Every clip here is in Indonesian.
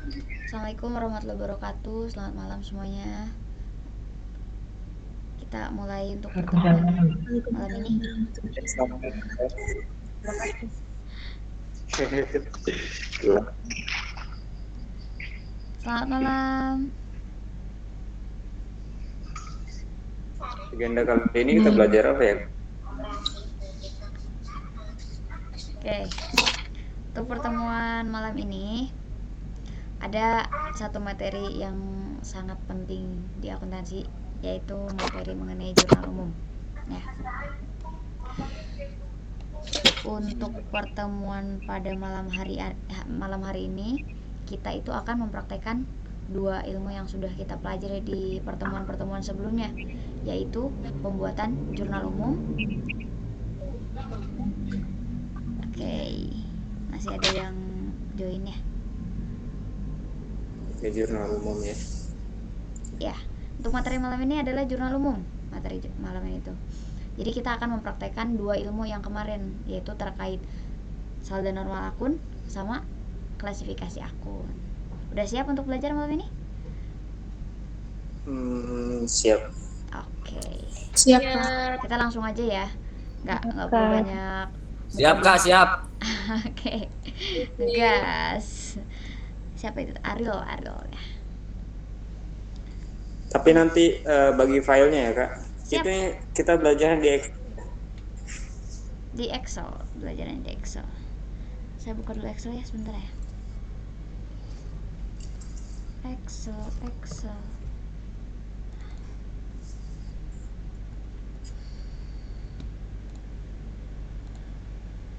Assalamualaikum warahmatullahi wabarakatuh. Selamat malam semuanya. Kita mulai untuk pertemuan malam ini. Selamat malam. Agenda kali ini kita belajar apa ya? Oke. Untuk pertemuan malam ini ada satu materi yang sangat penting di akuntansi, yaitu materi mengenai jurnal umum. Ya. Untuk pertemuan pada malam hari ini kita itu akan mempraktekkan dua ilmu yang sudah kita pelajari di pertemuan-pertemuan sebelumnya, yaitu pembuatan jurnal umum. Oke, masih ada yang join ya? Ya, jurnal umum ya. Ya, untuk materi malam ini adalah jurnal umum. Materi malam ini tuh. Jadi kita akan mempraktekkan dua ilmu yang kemarin, yaitu terkait saldo normal akun sama klasifikasi akun. Udah siap untuk belajar malam ini? Siap. Oke. Siap, Kak. Kita langsung aja ya. Nggak perlu banyak. Siap, Kak, siap. Oke. Gas. Siapa itu? Ariel ya. Tapi nanti bagi filenya ya, Kak. Siap. Kita belajar di Excel. Di Excel, belajarnya di Excel. Saya buka dulu Excel ya, sebentar ya. Excel.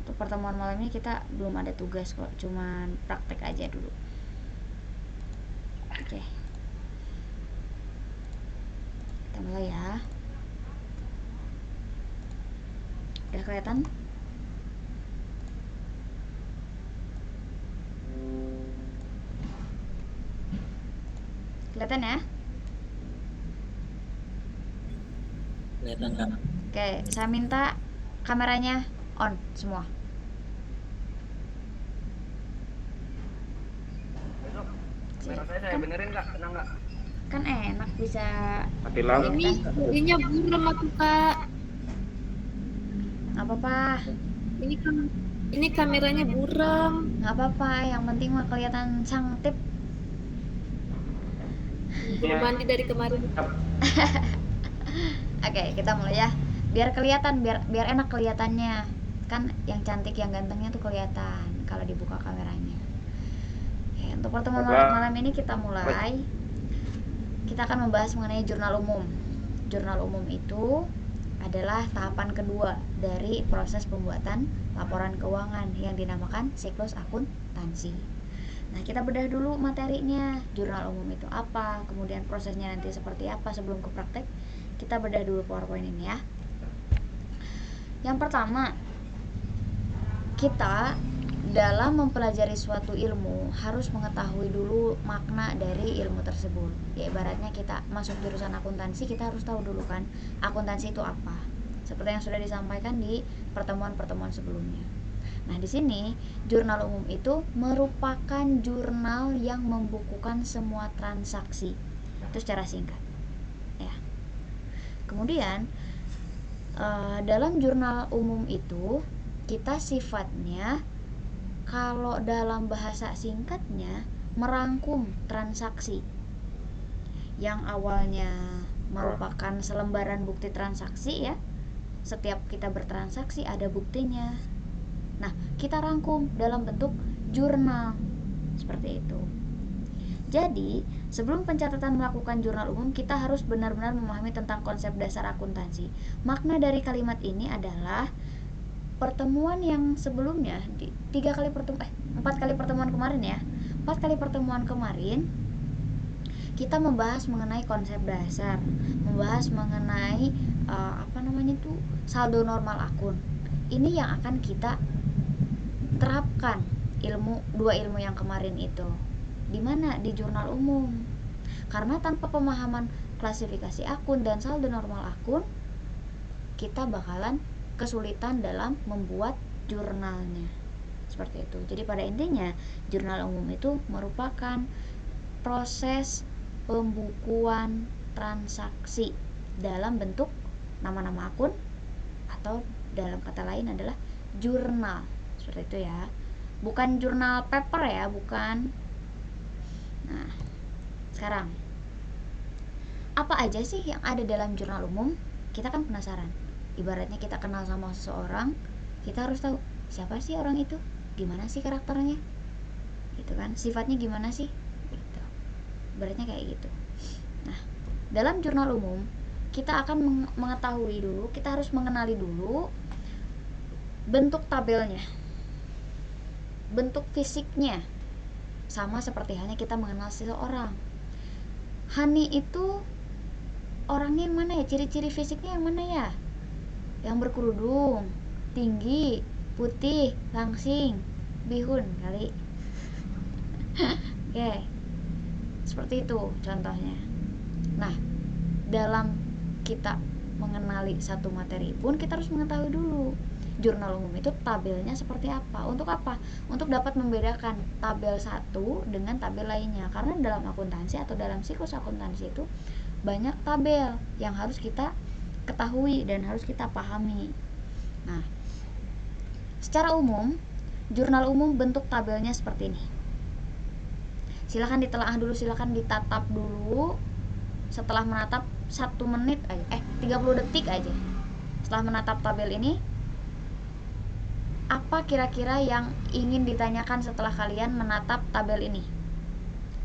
Untuk pertemuan malam ini kita belum ada tugas kok, cuman praktek aja dulu. Oke. Kita mulai ya. Udah kelihatan? Kelihatan ya? Kelihatan, Kak. Oke, saya minta kameranya on semua. Kamera saya benerin, Kak. Tenang, Kak. Kan enak bisa Mati lampu. Ini buram aku, Kak. nggak apa-apa. Ini kameranya buram. Nggak apa-apa, yang penting mah kelihatan cantik. Belum mandi dari kemarin. Oke, kita mulai ya. Biar kelihatan, biar enak kelihatannya. Kan yang cantik, yang gantengnya tuh kelihatan kalau dibuka kameranya. Oke, untuk pertemuan malam ini kita mulai. Kita akan membahas mengenai jurnal umum. Jurnal umum itu adalah tahapan kedua dari proses pembuatan laporan keuangan yang dinamakan siklus akuntansi. Nah, kita bedah dulu materinya. Jurnal umum itu apa, kemudian prosesnya nanti seperti apa sebelum ke praktek. Kita bedah dulu PowerPoint ini ya. Yang pertama, kita dalam mempelajari suatu ilmu harus mengetahui dulu makna dari ilmu tersebut. Ya, ibaratnya kita masuk jurusan akuntansi, kita harus tahu dulu kan akuntansi itu apa. Seperti yang sudah disampaikan di pertemuan-pertemuan sebelumnya. Nah, di sini jurnal umum itu merupakan jurnal yang membukukan semua transaksi. Itu secara singkat. Ya. Kemudian dalam jurnal umum itu kita sifatnya, kalau dalam bahasa singkatnya, merangkum transaksi yang awalnya merupakan selembaran bukti transaksi ya. Setiap kita bertransaksi ada buktinya. Nah, kita rangkum dalam bentuk jurnal seperti itu. Jadi, sebelum pencatatan melakukan jurnal umum, kita harus benar-benar memahami tentang konsep dasar akuntansi. Makna dari kalimat ini adalah pertemuan yang sebelumnya di 4 kali pertemuan kemarin ya. 4 kali pertemuan kemarin kita membahas mengenai konsep dasar, membahas mengenai saldo normal akun. Ini yang akan kita terapkan dua ilmu yang kemarin itu. Di mana? Di jurnal umum. Karena tanpa pemahaman klasifikasi akun dan saldo normal akun, kita bakalan kesulitan dalam membuat jurnalnya. Seperti itu. Jadi pada intinya jurnal umum itu merupakan proses pembukuan transaksi dalam bentuk nama-nama akun, atau dalam kata lain adalah jurnal. Seperti itu ya. Bukan jurnal paper ya, bukan. Nah, sekarang apa aja sih yang ada dalam jurnal umum? Kita kan penasaran. Ibaratnya kita kenal sama seseorang, kita harus tahu siapa sih orang itu, gimana sih karakternya, gitu kan, sifatnya gimana sih, gitu. Ibaratnya kayak gitu. Nah, dalam jurnal umum kita akan mengetahui dulu, kita harus mengenali dulu bentuk tabelnya, bentuk fisiknya, sama seperti halnya kita mengenal seseorang. Hani itu orangnya yang mana ya, ciri-ciri fisiknya yang mana ya, yang berkerudung, tinggi, putih, langsing, bihun kali. Oke, seperti itu contohnya. Nah, dalam kita mengenali satu materi pun kita harus mengetahui dulu jurnal umum itu tabelnya seperti apa. Untuk apa? Untuk dapat membedakan tabel satu dengan tabel lainnya. Karena dalam akuntansi atau dalam siklus akuntansi itu banyak tabel yang harus kita ketahui dan harus kita pahami. Nah, secara umum jurnal umum bentuk tabelnya seperti ini. Silahkan ditelaah dulu, silahkan ditatap dulu. Setelah menatap 1 menit aja, 30 detik aja setelah menatap tabel ini, apa kira-kira yang ingin ditanyakan setelah kalian menatap tabel ini?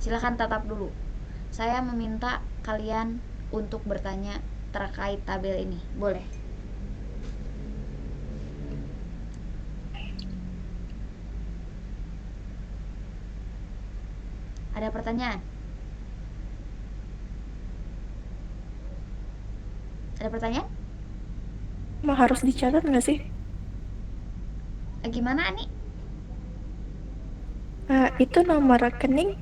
Silahkan tatap dulu. Saya meminta kalian untuk bertanya terkait tabel ini. Boleh? Ada pertanyaan? Ada pertanyaan? Emang harus dicatat nggak sih? Gimana nih? Itu nomor rekening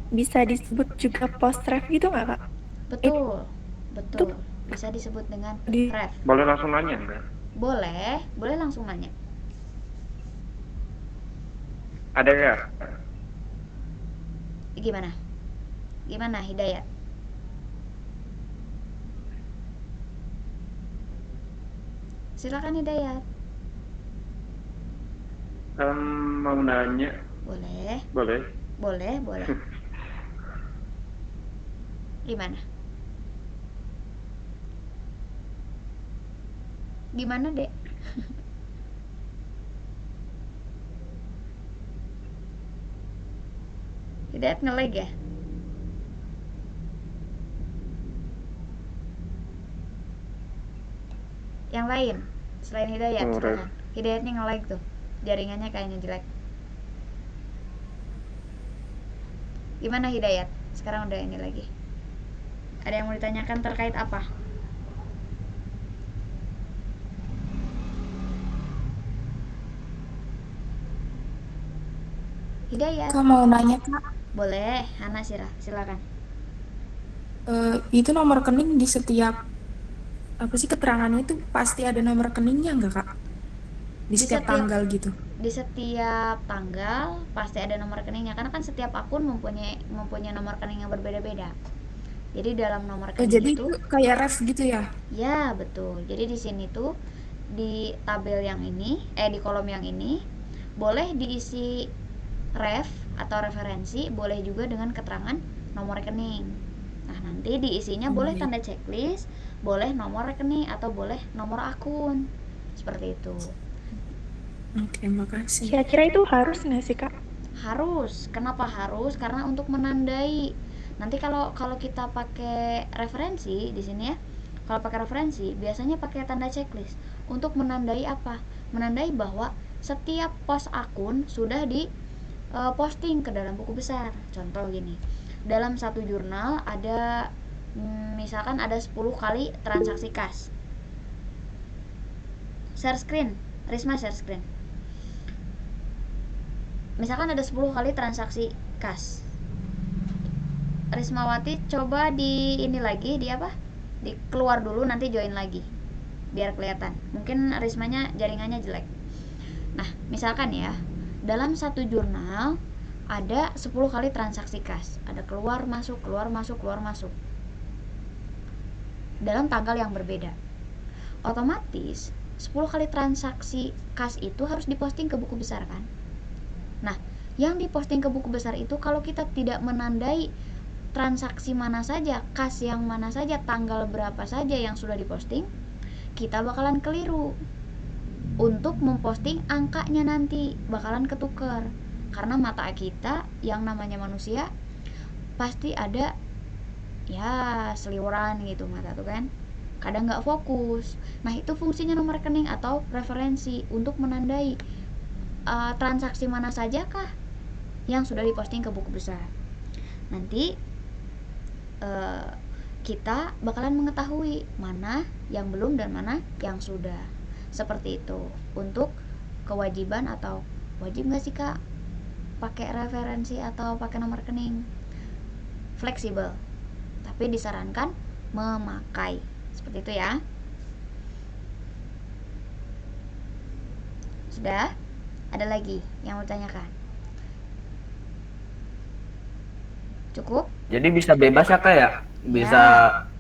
bisa disebut juga post ref gitu nggak, Kak? Betul, betul. Bisa disebut dengan ref. Boleh langsung nanya enggak? Boleh langsung nanya. Ada ya? Gimana Hidayat? Silakan Hidayat. Mau nanya. Boleh. Boleh. Gimana Dek? Hidayat nge-lag ya? Yang lain selain Hidayat, silakan. Hidayatnya nge-lag tuh, jaringannya kayaknya jelek. Gimana Hidayat? Sekarang udah ini lagi. Ada yang mau ditanyakan terkait apa? Hidayat. Kak mau nanya Kak, Boleh, Hana silakan. itu nomor rekening di setiap apa sih keterangannya itu pasti ada nomor rekeningnya nggak Kak? Di setiap tanggal gitu. Di setiap tanggal pasti ada nomor rekeningnya, karena kan setiap akun mempunyai nomor rekening yang berbeda-beda. Jadi dalam nomor rekening Jadi itu kayak ref gitu ya? ya betul. Jadi di sini tuh di tabel yang ini, di kolom yang ini boleh diisi ref atau referensi, boleh juga dengan keterangan nomor rekening. Nah, nanti diisinya boleh tanda checklist, boleh nomor rekening, atau boleh nomor akun. Seperti itu. Oke, makasih. Kira-kira itu harus nggak sih, Kak? Harus. Kenapa harus? Karena untuk menandai. Nanti kalau kita pakai referensi di sini ya. Kalau pakai referensi biasanya pakai tanda checklist untuk menandai apa? Menandai bahwa setiap pos akun sudah di posting ke dalam buku besar. Contoh gini. Dalam satu jurnal ada misalkan ada 10 kali transaksi kas. Share screen, Risma share screen. Misalkan ada 10 kali transaksi kas. Rismawati coba di ini lagi, di apa? Di keluar dulu, nanti join lagi. Biar kelihatan. Mungkin Rismanya jaringannya jelek. Nah, misalkan ya, dalam satu jurnal ada 10 kali transaksi kas, ada keluar masuk dalam tanggal yang berbeda. Otomatis 10 kali transaksi kas itu harus diposting ke buku besar kan. Nah, yang diposting ke buku besar itu kalau kita tidak menandai transaksi mana saja, kas yang mana saja, tanggal berapa saja yang sudah diposting, kita bakalan keliru untuk memposting angkanya, nanti bakalan ketuker. Karena mata kita yang namanya manusia pasti ada ya seliweran gitu mata tuh kan, kadang nggak fokus. Nah, itu fungsinya nomor rekening atau referensi untuk menandai transaksi mana saja kah yang sudah diposting ke buku besar. Nanti kita bakalan mengetahui mana yang belum dan mana yang sudah. Seperti itu. Untuk kewajiban atau wajib nggak sih kak pakai referensi atau pakai nomor rekening? Fleksibel, tapi disarankan memakai. Seperti itu ya. Sudah? Ada lagi yang mau tanyakan? Cukup? Jadi bisa bebas ya kak ya? Bisa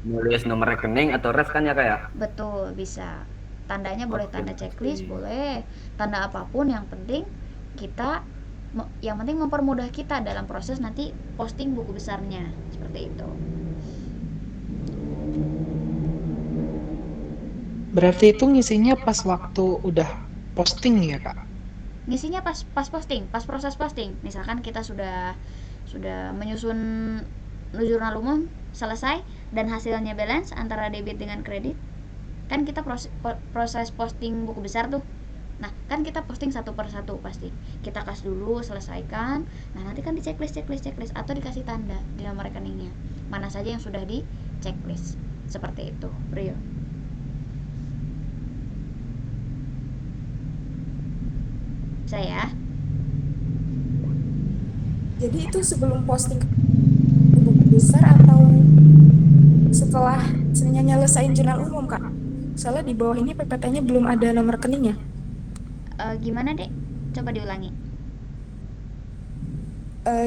nulis nomor rekening atau ref kan ya kak ya? Betul, bisa. Tandanya boleh tanda checklist, boleh tanda apapun, yang penting mempermudah kita dalam proses nanti posting buku besarnya. Seperti itu. Berarti itu ngisinya pas waktu udah posting ya kak? Ngisinya pas posting, pas proses posting. Misalkan kita sudah menyusun jurnal umum selesai dan hasilnya balance antara debit dengan kredit, kan kita proses posting buku besar tuh. Nah, kan kita posting satu per satu pasti. Kita kas dulu, selesaikan. Nah, nanti kan di checklist atau dikasih tanda di nomor rekeningnya. Mana saja yang sudah di checklist. Seperti itu, Brio. Saya. Jadi itu sebelum posting ke buku besar atau setelah nyelesain jurnal umum kak? Soalnya di bawah ini PPT-nya belum ada nomor rekeningnya. Gimana dek? Coba diulangi.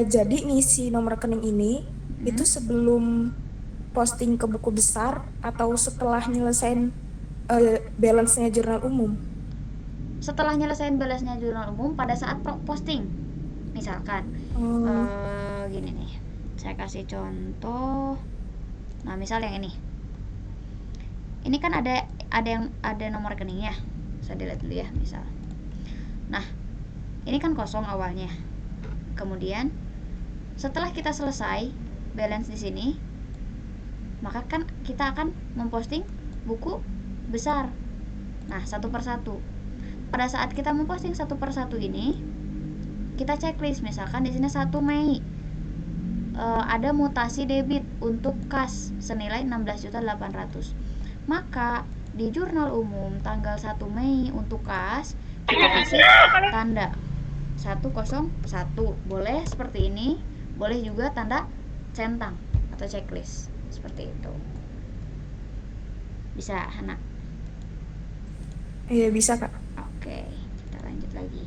Jadi ngisi nomor rekening ini itu sebelum posting ke buku besar atau setelah nyelesain balance-nya jurnal umum? Setelah nyelesain balance-nya jurnal umum pada saat posting. Misalkan gini nih, saya kasih contoh. Nah, misal yang ini kan ada nomor rekeningnya. Saya dilihat dulu ya, misal. Nah, ini kan kosong awalnya. Kemudian setelah kita selesai balance di sini, maka kan kita akan memposting buku besar. Nah, satu per satu. Pada saat kita memposting satu per satu ini, kita checklist. Misalkan di sini 1 Mei ada mutasi debit untuk kas senilai 16.800.000. Maka di jurnal umum tanggal 1 Mei untuk kas kita kasih tanda 101. Boleh seperti ini, boleh juga tanda centang atau checklist. Seperti itu. Bisa, Hana? Iya, bisa kak. Oke, kita lanjut lagi.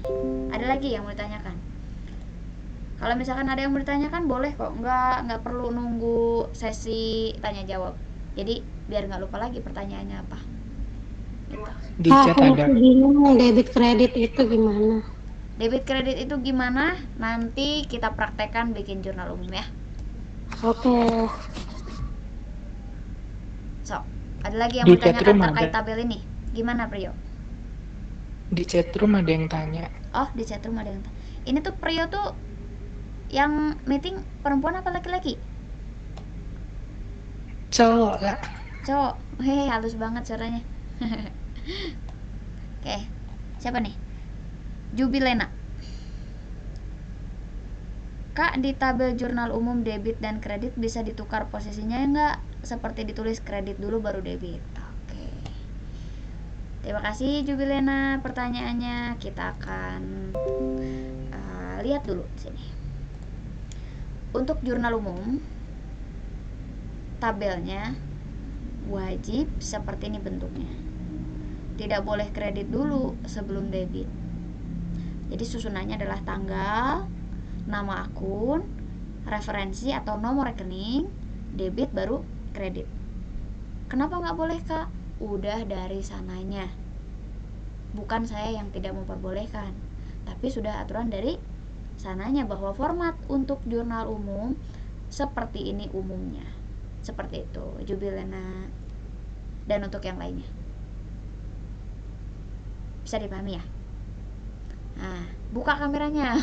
Ada lagi yang mau ditanyakan? Kalau misalkan ada yang mau ditanyakan boleh kok, nggak perlu nunggu sesi tanya jawab. Jadi biar nggak lupa lagi pertanyaannya apa. Gitu. Di chat ada. Bingung debit kredit itu gimana? Debit kredit itu gimana? Nanti kita praktekkan bikin jurnal umum ya. Oke. So, ada lagi yang Di mau ditanyakan chatroom terkait ada. tabel ini? Gimana, Priyo? Di chatroom ada yang tanya. Oh, di chatroom ada yang ini tuh Priyo tuh yang meeting perempuan apa laki-laki? Cowok kak. Cowok. Hehe, halus banget suaranya. Oke, siapa nih? Jubilena. Kak, di tabel jurnal umum debit dan kredit bisa ditukar posisinya enggak? Seperti ditulis kredit dulu baru debit. Oke. Terima kasih Jubilena pertanyaannya. Kita akan lihat dulu di sini. Untuk jurnal umum, tabelnya wajib seperti ini bentuknya. Tidak boleh kredit dulu sebelum debit. Jadi susunannya adalah tanggal, nama akun, referensi atau nomor rekening, debit baru kredit. Kenapa nggak boleh, Kak? Udah dari sananya. Bukan saya yang tidak memperbolehkan, tapi sudah aturan dari sananya bahwa format untuk jurnal umum seperti ini umumnya. Seperti itu, Jubilena. Dan untuk yang lainnya. Bisa dipahami ya? Nah, buka kameranya.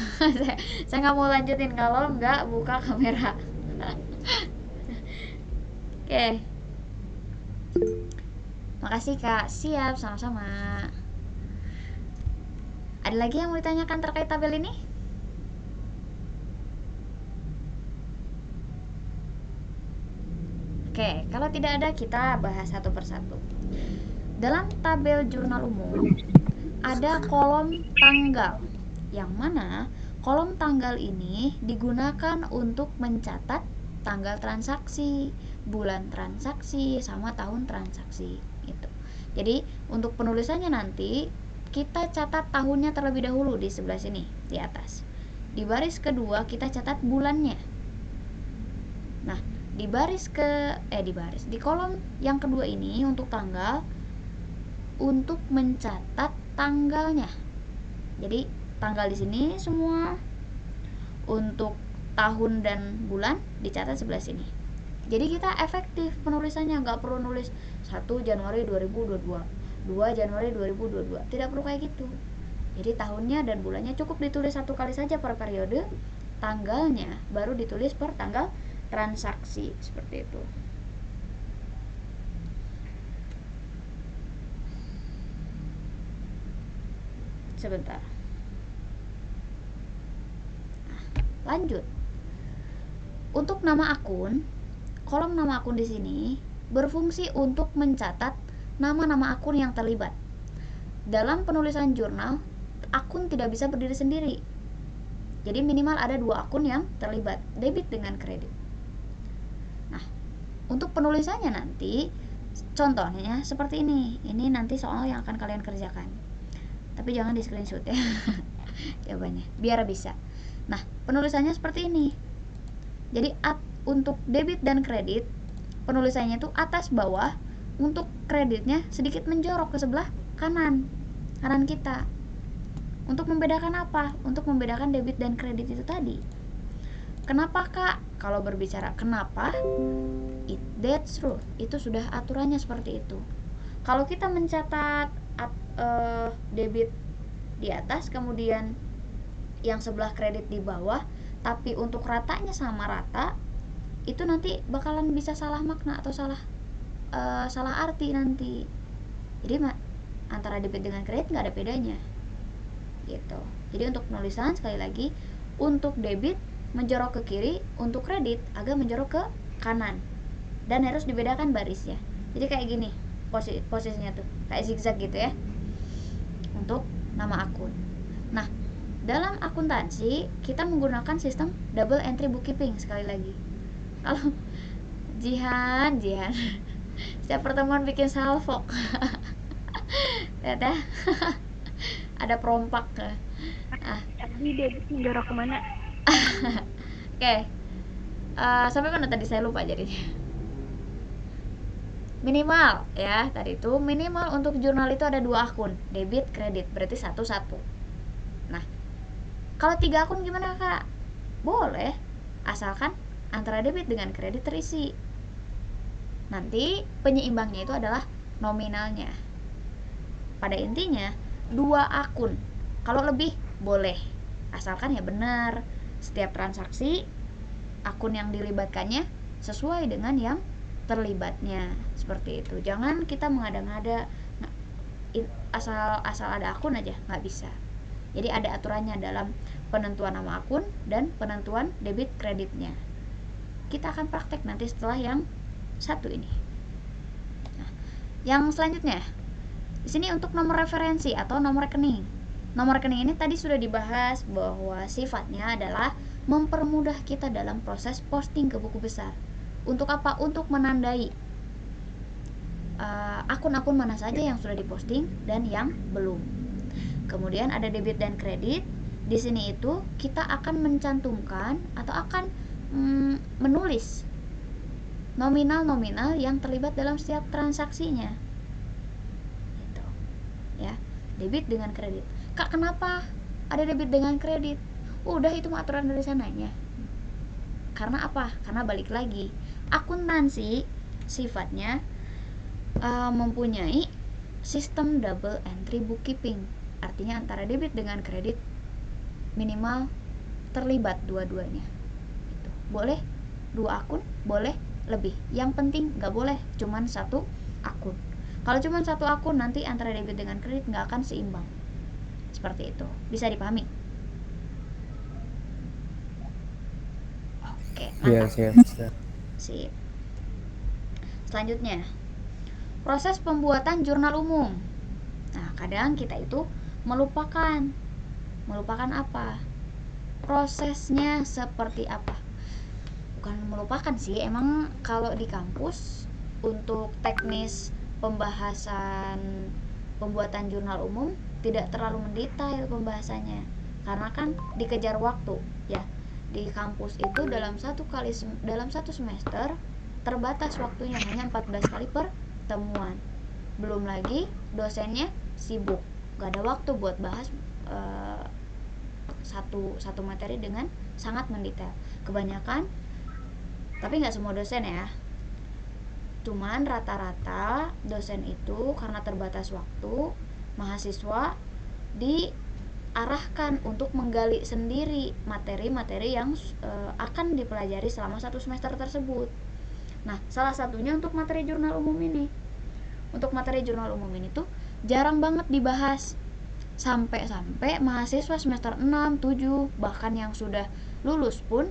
Saya nggak mau lanjutin kalau nggak buka kamera. Oke. Makasih Kak. Siap, sama-sama. Ada lagi yang mau ditanyakan terkait tabel ini? Oke, kalau tidak ada kita bahas satu persatu. Dalam tabel jurnal umum ada kolom tanggal, yang mana kolom tanggal ini digunakan untuk mencatat tanggal transaksi, bulan transaksi, sama tahun transaksi. Gitu. Jadi untuk penulisannya nanti kita catat tahunnya terlebih dahulu di sebelah sini di atas. Di baris kedua kita catat bulannya. Nah, di kolom yang kedua ini untuk tanggal, untuk mencatat tanggalnya. Jadi tanggal di sini semua, untuk tahun dan bulan dicatat sebelah sini. Jadi kita efektif penulisannya, nggak perlu nulis 1 Januari 2022, 2 Januari 2022, tidak perlu kayak gitu. Jadi tahunnya dan bulannya cukup ditulis satu kali saja per periode, tanggalnya baru ditulis per tanggal transaksi, seperti itu. Sebentar. Nah, lanjut. Untuk nama akun, kolom nama akun di sini berfungsi untuk mencatat nama-nama akun yang terlibat. Dalam penulisan jurnal, akun tidak bisa berdiri sendiri. Jadi minimal ada 2 akun yang terlibat, debit dengan kredit. Nah, untuk penulisannya nanti, contohnya seperti ini. Ini nanti soal yang akan kalian kerjakan. Tapi jangan di screenshot ya jawabannya, biar bisa. Nah, penulisannya seperti ini. Jadi untuk debit dan kredit, penulisannya itu atas bawah. Untuk kreditnya sedikit menjorok ke sebelah kanan kita. Untuk membedakan apa? Untuk membedakan debit dan kredit itu tadi. Kenapa Kak? Kalau berbicara kenapa, that's true. Itu sudah aturannya seperti itu. Kalau kita mencatat debit di atas, kemudian yang sebelah kredit di bawah, tapi untuk ratanya sama rata, itu nanti bakalan bisa salah makna atau salah arti nanti. Jadi antara debit dengan kredit nggak ada bedanya, gitu. Jadi untuk penulisan sekali lagi, untuk debit menjorok ke kiri, untuk kredit agak menjorok ke kanan, dan harus dibedakan barisnya. Jadi kayak gini posisinya tuh, kayak zigzag gitu ya. Untuk nama akun. Nah, dalam akuntansi kita menggunakan sistem double entry bookkeeping. Sekali lagi, kalau Jihan setiap pertemuan bikin salvo lihat ya ada perompak. Tadi debit menjorok kemana? Oke. Sampai mana tadi, saya lupa jadinya. Minimal ya, tadi itu minimal untuk jurnal itu ada 2 akun, debit kredit, berarti 1-1. Nah, kalau 3 akun gimana Kak? Boleh, asalkan antara debit dengan kredit terisi. Nanti penyeimbangnya itu adalah nominalnya. Pada intinya 2 akun. Kalau lebih boleh, asalkan ya benar setiap transaksi akun yang dilibatkannya sesuai dengan yang terlibatnya, seperti itu. Jangan kita mengada-ngada asal ada akun aja, nggak bisa. Jadi ada aturannya dalam penentuan nama akun dan penentuan debit kreditnya. Kita akan praktek nanti setelah yang satu ini. Nah, yang selanjutnya di sini untuk nomor referensi atau nomor rekening. Nomor rekening ini tadi sudah dibahas bahwa sifatnya adalah mempermudah kita dalam proses posting ke buku besar. Untuk apa? Untuk menandai akun-akun mana saja yang sudah diposting dan yang belum. Kemudian ada debit dan kredit. Di sini itu kita akan mencantumkan atau akan menulis nominal-nominal yang terlibat dalam setiap transaksinya. Gitu. Ya, debit dengan kredit. Kak, kenapa ada debit dengan kredit? Udah, itu aturan dari sananya. Karena apa? Karena balik lagi, akuntansi sifatnya mempunyai sistem double entry bookkeeping. Artinya antara debit dengan kredit minimal terlibat dua-duanya. Gitu. Boleh 2 akun, boleh lebih. Yang penting nggak boleh cuman 1 akun. Kalau cuman 1 akun, nanti antara debit dengan kredit nggak akan seimbang. Seperti itu. Bisa dipahami? Oke, Iya, mantap. siap. Sip. Selanjutnya, proses pembuatan jurnal umum. Nah, kadang kita itu melupakan apa? Prosesnya seperti apa? Bukan melupakan sih, emang kalau di kampus untuk teknis pembahasan pembuatan jurnal umum tidak terlalu mendetail pembahasannya. Karena kan dikejar waktu, ya. Di kampus itu dalam satu semester terbatas waktunya, hanya 14 kali pertemuan. Belum lagi dosennya sibuk, gak ada waktu buat bahas satu materi dengan sangat mendetail. Kebanyakan, tapi nggak semua dosen ya, cuman rata-rata dosen itu karena terbatas waktu, mahasiswa diarahkan untuk menggali sendiri materi-materi yang akan dipelajari selama 1 semester tersebut. Nah, salah satunya untuk materi jurnal umum ini. Untuk materi jurnal umum ini tuh jarang banget dibahas. Sampai mahasiswa semester 6, 7, bahkan yang sudah lulus pun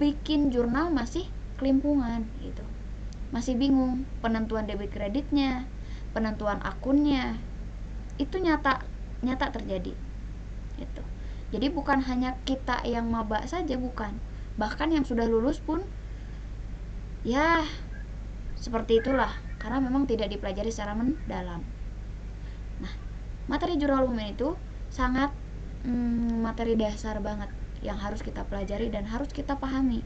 bikin jurnal masih kelimpungan gitu. Masih bingung penentuan debit kreditnya, penentuan akunnya. Itu nyata terjadi. Gitu. Jadi bukan hanya kita yang maba saja, bukan. Bahkan yang sudah lulus pun ya seperti itulah, karena memang tidak dipelajari secara mendalam. Nah, materi jurnal umum itu sangat materi dasar banget yang harus kita pelajari dan harus kita pahami.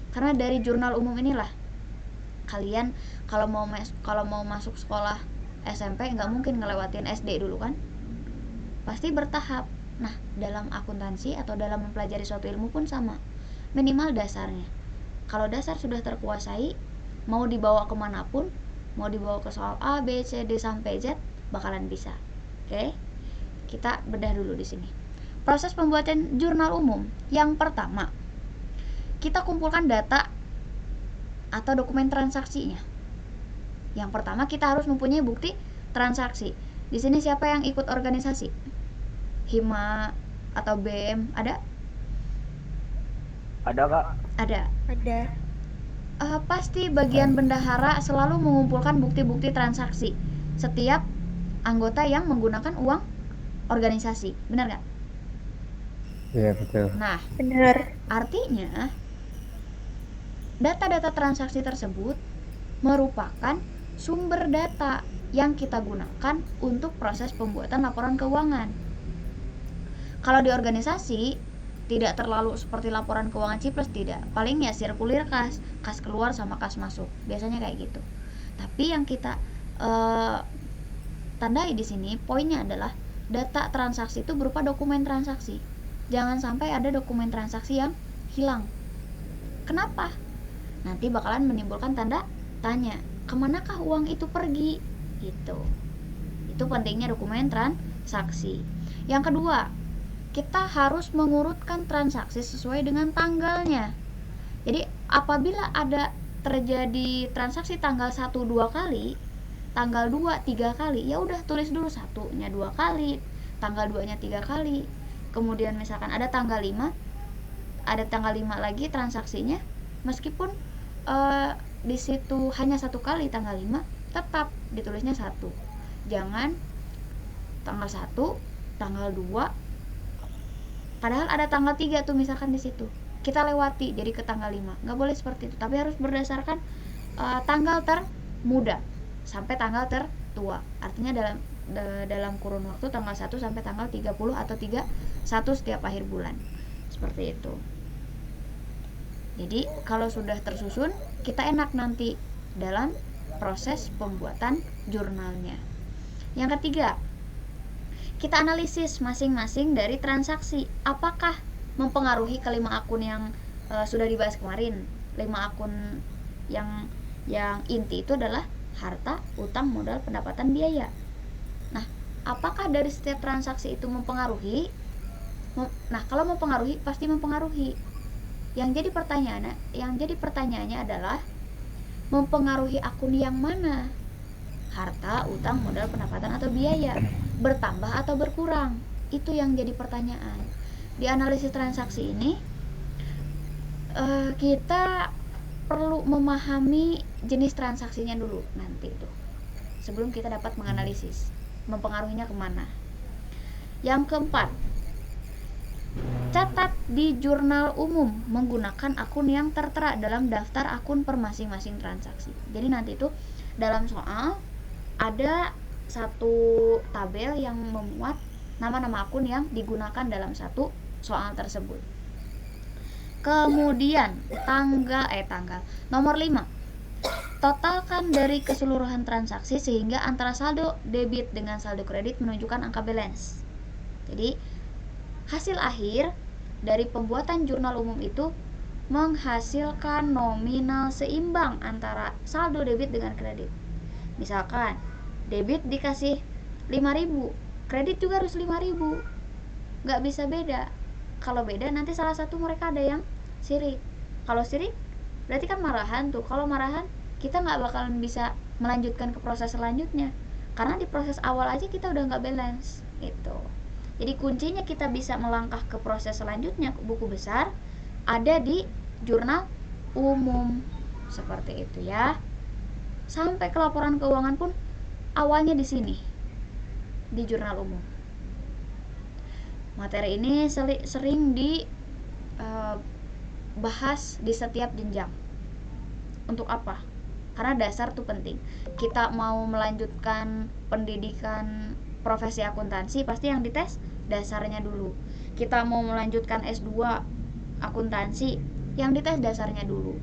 Karena dari jurnal umum inilah kalian kalau mau masuk sekolah SMP nggak mungkin ngelewatin SD dulu kan, pasti bertahap. Nah, dalam akuntansi atau dalam mempelajari suatu ilmu pun sama, minimal dasarnya. Kalau dasar sudah terkuasai, mau dibawa kemanapun, mau dibawa ke soal A, B, C, D sampai Z, bakalan bisa. Oke, kita bedah dulu di sini. Proses pembuatan jurnal umum. Yang pertama, kita kumpulkan data atau dokumen transaksinya. Yang pertama, kita harus mempunyai bukti transaksi. Di sini siapa yang ikut organisasi? Hima atau BM ada? Ada, Kak? Ada. Ada. Pasti bagian bendahara selalu mengumpulkan bukti-bukti transaksi setiap anggota yang menggunakan uang organisasi, benar nggak? Iya, betul. Nah, Benar. artinya data-data transaksi tersebut merupakan sumber data yang kita gunakan untuk proses pembuatan laporan keuangan. Kalau di organisasi tidak terlalu seperti laporan keuangan Cipres, tidak. Paling ya sirkulir kas keluar sama kas masuk. Biasanya kayak gitu. Tapi yang kita tandai di sini poinnya adalah data transaksi itu berupa dokumen transaksi. Jangan sampai ada dokumen transaksi yang hilang. Kenapa? Nanti bakalan menimbulkan tanda tanya, kemanakah uang itu pergi? Gitu. Itu pentingnya dokumen transaksi. Yang kedua, kita harus mengurutkan transaksi sesuai dengan tanggalnya. Jadi apabila ada terjadi transaksi tanggal 1 2 kali, tanggal 2 3 kali, ya udah tulis dulu 1-nya 2 kali, tanggal 2-nya 3 kali. Kemudian misalkan ada tanggal 5, ada tanggal 5 lagi transaksinya, meskipun di situ hanya 1 kali tanggal 5, tetap ditulisnya 1. Jangan tanggal 1, tanggal 2 padahal ada tanggal 3 tuh misalkan di situ, kita lewati jadi ke tanggal 5. Nggak boleh seperti itu, tapi harus berdasarkan tanggal termuda sampai tanggal tertua. Artinya dalam dalam kurun waktu tanggal 1 sampai tanggal 30 atau 31 setiap akhir bulan. Seperti itu. Jadi kalau sudah tersusun, kita enak nanti dalam proses pembuatan jurnalnya. Yang ketiga, kita analisis masing-masing dari transaksi. Apakah mempengaruhi ke 5 akun yang sudah dibahas kemarin? 5 akun yang inti itu adalah harta, utang, modal, pendapatan, biaya. Nah, apakah dari setiap transaksi itu mempengaruhi? Nah, kalau mempengaruhi, pasti mempengaruhi. Yang jadi pertanyaannya adalah mempengaruhi akun yang mana? Harta, utang, modal, pendapatan, atau biaya? Bertambah atau berkurang? Itu yang jadi pertanyaan. Di analisis transaksi ini kita perlu memahami jenis transaksinya dulu nanti itu, sebelum kita dapat menganalisis mempengaruhinya kemana. Yang keempat, catat di jurnal umum menggunakan akun yang tertera dalam daftar akun per masing-masing transaksi. Jadi nanti itu dalam soal ada satu tabel yang memuat nama-nama akun yang digunakan dalam satu soal tersebut. Kemudian nomor 5, totalkan dari keseluruhan transaksi sehingga antara saldo debit dengan saldo kredit menunjukkan angka balance. Jadi hasil akhir dari pembuatan jurnal umum itu menghasilkan nominal seimbang antara saldo debit dengan kredit. Misalkan debit dikasih 5.000, kredit juga harus 5.000, nggak bisa beda. Kalau beda nanti salah satu mereka ada yang sirik. Kalau sirik berarti kan marahan tuh. Kalau marahan kita nggak bakalan bisa melanjutkan ke proses selanjutnya, karena di proses awal aja kita udah nggak balance itu. Jadi kuncinya kita bisa melangkah ke proses selanjutnya, buku besar, ada di jurnal umum. Seperti itu ya. Sampai ke laporan keuangan pun awalnya di sini, di jurnal umum. Materi ini sering dibahas di setiap jenjang. Untuk apa? Karena dasar tuh penting. Kita mau melanjutkan pendidikan profesi akuntansi, pasti yang dites dasarnya dulu. Kita mau melanjutkan S2 akuntansi, yang dites dasarnya dulu.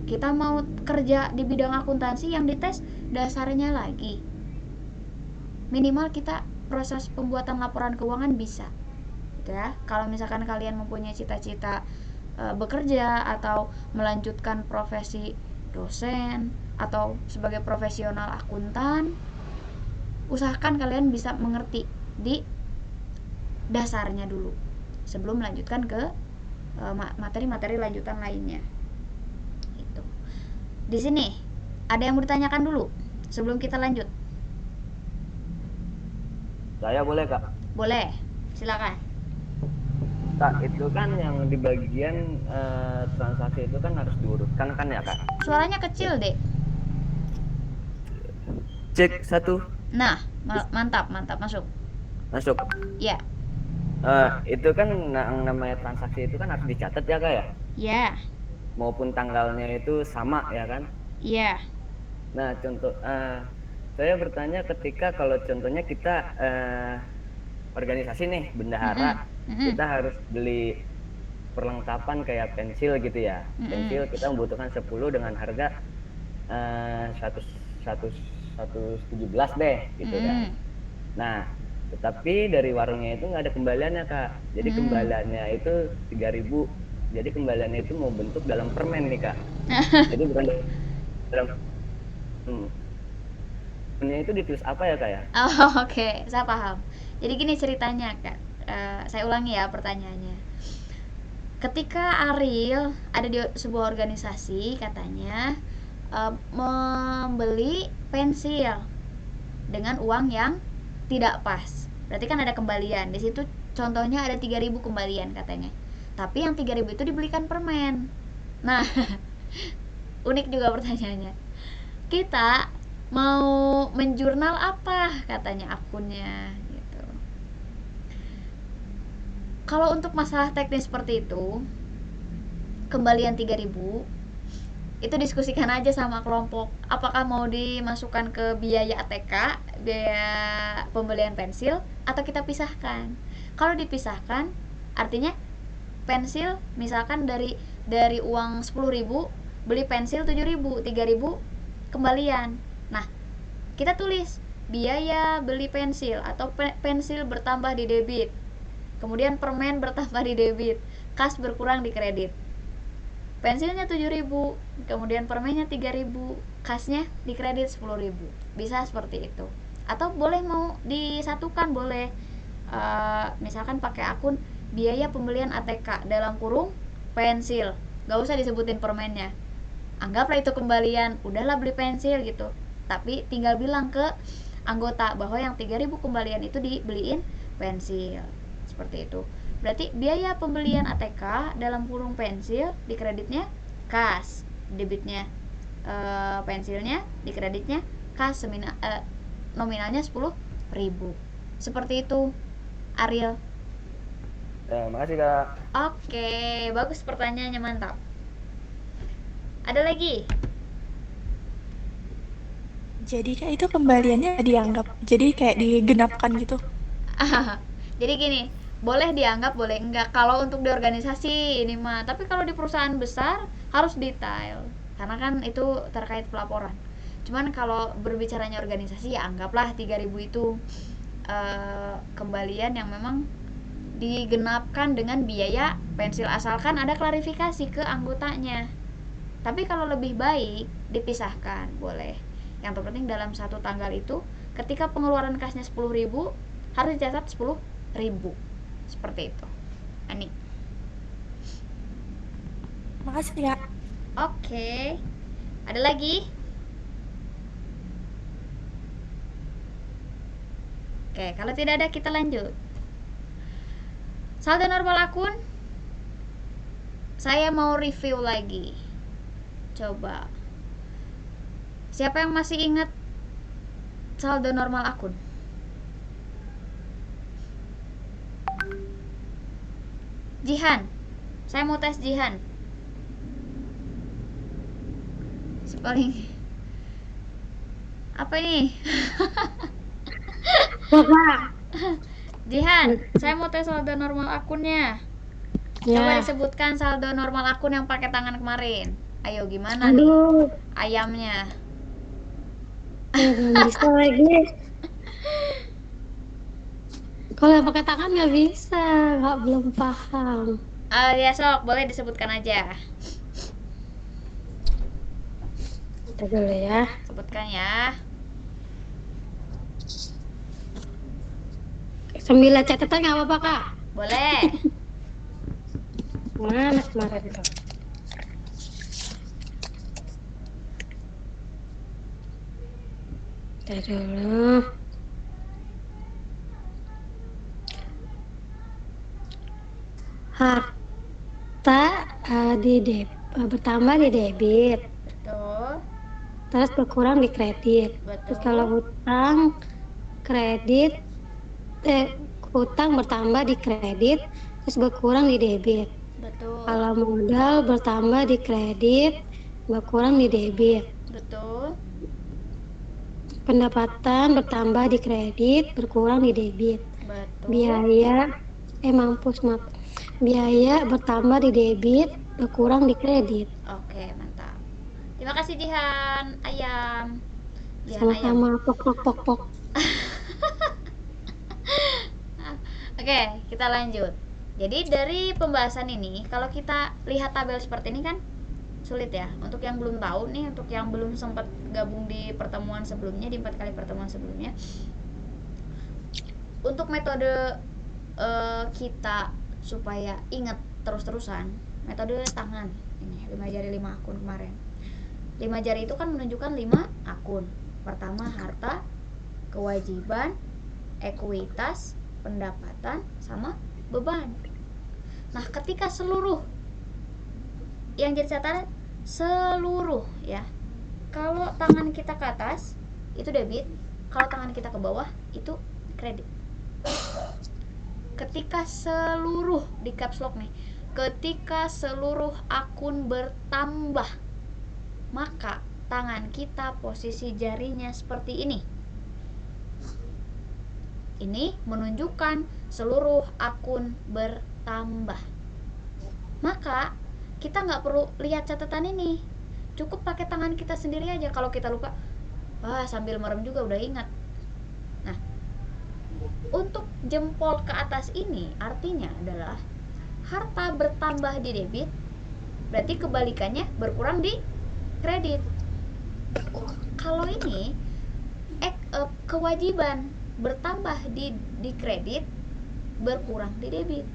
Kita mau kerja di bidang akuntansi, yang dites dasarnya lagi. Minimal kita proses pembuatan laporan keuangan bisa, gitu ya. Kalau misalkan kalian mempunyai cita-cita bekerja atau melanjutkan profesi dosen atau sebagai profesional akuntan, usahakan kalian bisa mengerti di dasarnya dulu sebelum melanjutkan ke materi-materi lanjutan lainnya. Itu. Di sini ada yang mau ditanyakan dulu sebelum kita lanjut? Saya boleh, Kak? Boleh, silakan. Kak, itu kan yang di bagian transaksi itu kan harus diurutkan kan ya, Kak? Suaranya kecil, Dek. Cek 1. Nah, mantap, masuk. Masuk. Ya. Itu kan yang namanya transaksi itu kan harus dicatat ya, Kak ya? Ya. Maupun tanggalnya itu sama ya kan? Iya. Nah, contoh saya bertanya ketika kalau contohnya kita organisasi nih, bendahara, kita harus beli perlengkapan kayak pensil gitu ya. Pensil kita membutuhkan 10 dengan harga 117 deh gitu kan. Nah, tetapi dari warungnya itu nggak ada kembaliannya, Kak. Jadi kembaliannya itu 3.000. Jadi kembaliannya itu mau bentuk dalam permen nih, Kak. Jadi bukan dalam ini itu ditulis apa ya, Kak ya? Oh, oke. Saya paham. Jadi gini ceritanya, Kak. Saya ulangi ya pertanyaannya. Ketika Ariel ada di sebuah organisasi, katanya membeli pensil dengan uang yang tidak pas. Berarti kan ada kembalian. Di situ contohnya ada 3.000 kembalian katanya. Tapi yang 3.000 itu dibelikan permen. Nah, unik juga pertanyaannya. Kita mau menjurnal apa katanya akunnya gitu. Kalau untuk masalah teknis seperti itu, kembalian 3.000 Itu diskusikan aja sama kelompok, apakah mau dimasukkan ke biaya ATK, biaya pembelian pensil, atau kita pisahkan. Kalau dipisahkan artinya pensil misalkan dari uang 10.000 beli pensil 7.000, 3.000 kembalian. Nah, kita tulis biaya beli pensil atau pensil bertambah di debit, kemudian permen bertambah di debit, kas berkurang di kredit. Pensilnya 7.000, kemudian permennya 3.000, kasnya di kredit 10.000. Bisa seperti itu. Atau boleh mau disatukan, boleh misalkan pakai akun biaya pembelian ATK dalam kurung pensil, gak usah disebutin permennya, anggaplah itu kembalian, udahlah beli pensil gitu, tapi tinggal bilang ke anggota bahwa yang 3.000 kembalian itu dibeliin pensil. Seperti itu. Berarti biaya pembelian ATK dalam kurung pensil, di kreditnya kas, debitnya pensilnya, di kreditnya kas, nominalnya 10.000. Seperti itu, Ariel. Makasih Kak. Oke, bagus pertanyaannya, mantap. Ada lagi? Jadi kayak itu kembaliannya dianggap, jadi kayak digenapkan gitu. Jadi gini, boleh dianggap, boleh enggak. Kalau untuk di organisasi ini mah, tapi kalau di perusahaan besar harus detail, karena kan itu terkait pelaporan. Cuman kalau berbicaranya organisasi, ya anggaplah 3.000 itu kembalian yang memang digenapkan dengan biaya pensil, asalkan ada klarifikasi ke anggotanya. Tapi kalau lebih baik dipisahkan, boleh. Yang terpenting dalam satu tanggal itu, ketika pengeluaran kasnya 10.000, harus dicatat 10.000. Seperti itu. Ani. Makasih ya. Oke. Ada lagi? Oke, kalau tidak ada kita lanjut. Saldo normal akun. Saya mau review lagi. Coba. Siapa yang masih ingat saldo normal akun? Jihan. Saya mau tes Jihan. Paling apa ini? Jihan, saya mau tes saldo normal akunnya. Coba disebutkan saldo normal akun yang pakai tangan kemarin. Ayo, gimana nih ayamnya? Belum bisa lagi. Kalau yang pakai tangan nggak bisa, belum paham. Ya sok, boleh disebutkan aja. Kita dulu ya. Sebutkan ya. 9 catatan nggak apa-apa Kak? Boleh. Mana kemarin tuh? Kita dulu. Harta bertambah di debit. Betul. Terus berkurang di kredit. Betul. Terus kalau hutang bertambah di kredit, terus berkurang di debit. Betul. Kalau modal bertambah di kredit, berkurang di debit. Betul. Pendapatan bertambah di kredit, berkurang di debit. Betul. Biaya bertambah di debit, berkurang di kredit. Oke, mantap. Terima kasih Jihan, ayam. Jihan Sama-sama, pok. Oke, kita lanjut. Jadi dari pembahasan ini, kalau kita lihat tabel seperti ini kan sulit ya. Untuk yang belum tahu nih, untuk yang belum sempat gabung di pertemuan sebelumnya, di 4 kali pertemuan sebelumnya, untuk metode kita supaya ingat terus-terusan, metode tangan ini 5 jari 5 akun kemarin. 5 jari itu kan menunjukkan 5 akun. Pertama harta, kewajiban, ekuitas, pendapatan, sama beban. Nah, ketika seluruh yang jadi catatan seluruh ya. Kalau tangan kita ke atas itu debit, kalau tangan kita ke bawah itu kredit. Ketika seluruh, di caps lock nih, ketika seluruh akun bertambah, maka tangan kita posisi jarinya seperti ini. Ini menunjukkan seluruh akun bertambah. Maka kita nggak perlu lihat catatan ini, cukup pakai tangan kita sendiri aja. Kalau kita lupa, sambil merem juga udah ingat. Nah, untuk jempol ke atas ini artinya adalah harta bertambah di debit, berarti kebalikannya berkurang di kredit. Kalau ini kewajiban bertambah di kredit, berkurang di debit.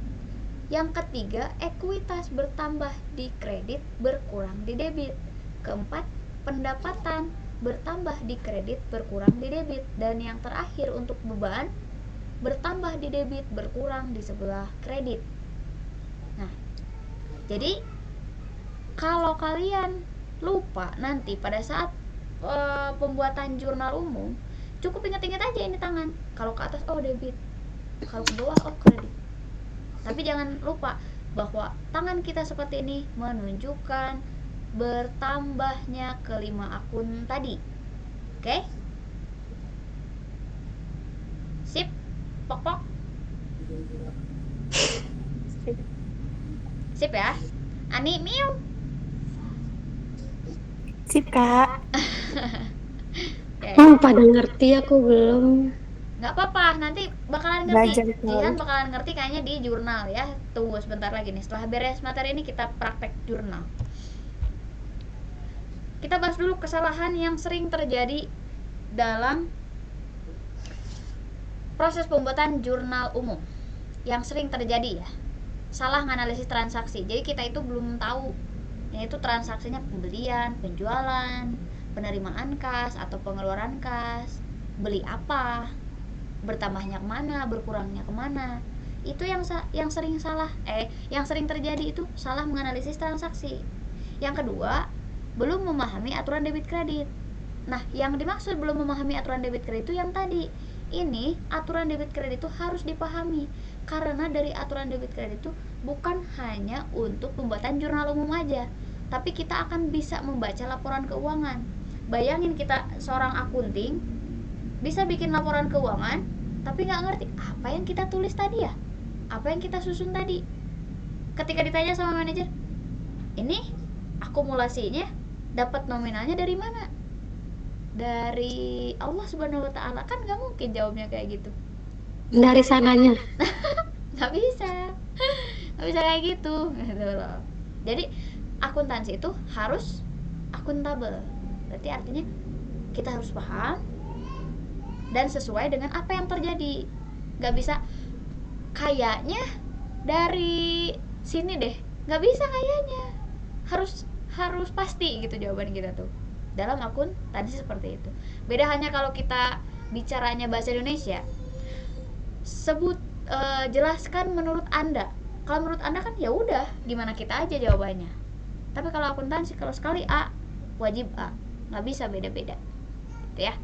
Yang ketiga, ekuitas bertambah di kredit, berkurang di debit. Keempat, pendapatan bertambah di kredit, berkurang di debit. Dan yang terakhir untuk beban, bertambah di debit, berkurang di sebelah kredit. Nah, jadi kalau kalian lupa nanti pada saat pembuatan jurnal umum, cukup ingat-ingat aja ini tangan. Kalau ke atas debit, kalau ke bawah kredit. Tapi jangan lupa bahwa tangan kita seperti ini menunjukkan bertambahnya kelima akun tadi. Oke? Sip, pok. Sip ya. Ani, miu. Sip, Kak. Okay. Pada ngerti, aku belum. Nggak apa-apa, nanti bakalan ngerti. Belajar, Jihan bakalan ngerti kayaknya di jurnal ya. Tunggu sebentar lagi nih. Setelah beres materi ini kita praktek jurnal. Kita bahas dulu kesalahan yang sering terjadi dalam proses pembuatan jurnal umum. Yang sering terjadi ya, salah menganalisis transaksi. Jadi kita itu belum tahu, yaitu transaksinya pembelian, penjualan, penerimaan kas atau pengeluaran kas, beli apa, bertambahnya kemana, berkurangnya kemana. Itu yang sering yang sering terjadi itu salah menganalisis transaksi. Yang kedua, belum memahami aturan debit kredit. Nah, yang dimaksud belum memahami aturan debit kredit itu yang tadi. Ini aturan debit kredit itu harus dipahami, karena dari aturan debit kredit itu bukan hanya untuk pembuatan jurnal umum aja, tapi kita akan bisa membaca laporan keuangan. Bayangin kita seorang akunting bisa bikin laporan keuangan tapi nggak ngerti apa yang kita tulis tadi ya, apa yang kita susun tadi. Ketika ditanya sama manajer, ini akumulasinya dapat nominalnya dari mana? Dari Allah Subhanahu wa Ta'ala. Kan nggak mungkin jawabnya kayak gitu. Dari sananya. Nggak bisa kayak gitu loh. Jadi akuntansi itu harus akuntabel. Berarti artinya kita harus paham dan sesuai dengan apa yang terjadi. Nggak bisa kayaknya dari sini deh, nggak bisa kayaknya. Harus pasti gitu jawaban kita tuh. Dalam akuntansi seperti itu. Beda hanya kalau kita bicaranya bahasa Indonesia, jelaskan menurut Anda. Kalau menurut Anda kan ya udah, gimana kita aja jawabannya. Tapi kalau akuntansi, kalau sekali A, wajib A. Nggak bisa beda-beda. Gitu ya.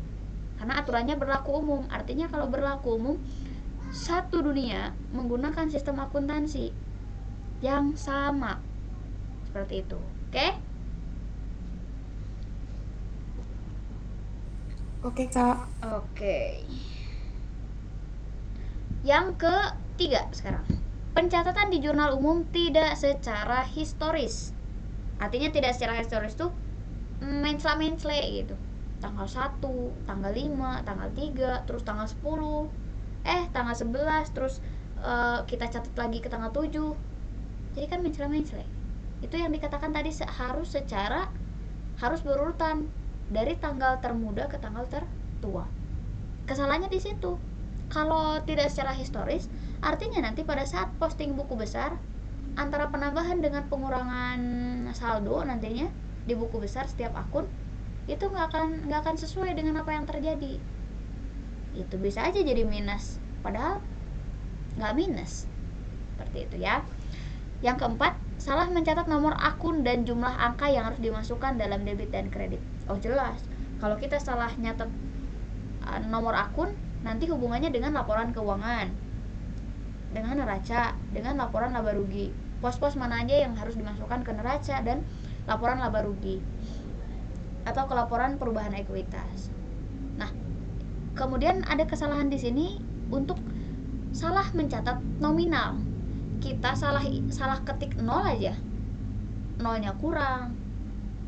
Karena aturannya berlaku umum. Artinya kalau berlaku umum, satu dunia menggunakan sistem akuntansi yang sama. Seperti itu. Oke? Oke, Kak. Oke. Yang ketiga sekarang. Pencatatan di jurnal umum tidak secara historis. Artinya tidak secara historis tuh mencela-mencela gitu. Tanggal 1, tanggal 5, tanggal 3, terus tanggal 10, tanggal 11, terus kita catat lagi ke tanggal 7. Jadi kan mencela-mencela. Itu yang dikatakan tadi harus berurutan dari tanggal termuda ke tanggal tertua. Kesalahannya di situ. Kalau tidak secara historis, artinya nanti pada saat posting buku besar, antara penambahan dengan pengurangan saldo nantinya di buku besar setiap akun itu nggak akan sesuai dengan apa yang terjadi. Itu bisa aja jadi minus, padahal nggak minus. Seperti itu ya. Yang keempat, salah mencatat nomor akun dan jumlah angka yang harus dimasukkan dalam debit dan kredit. Jelas, kalau kita salah nyatet nomor akun, nanti hubungannya dengan laporan keuangan, dengan neraca, dengan laporan laba rugi. Pos-pos mana aja yang harus dimasukkan ke neraca dan laporan laba rugi. atau ke laporan perubahan ekuitas. Nah, kemudian ada kesalahan di sini untuk salah mencatat nominal. Kita salah ketik 0 aja, nolnya kurang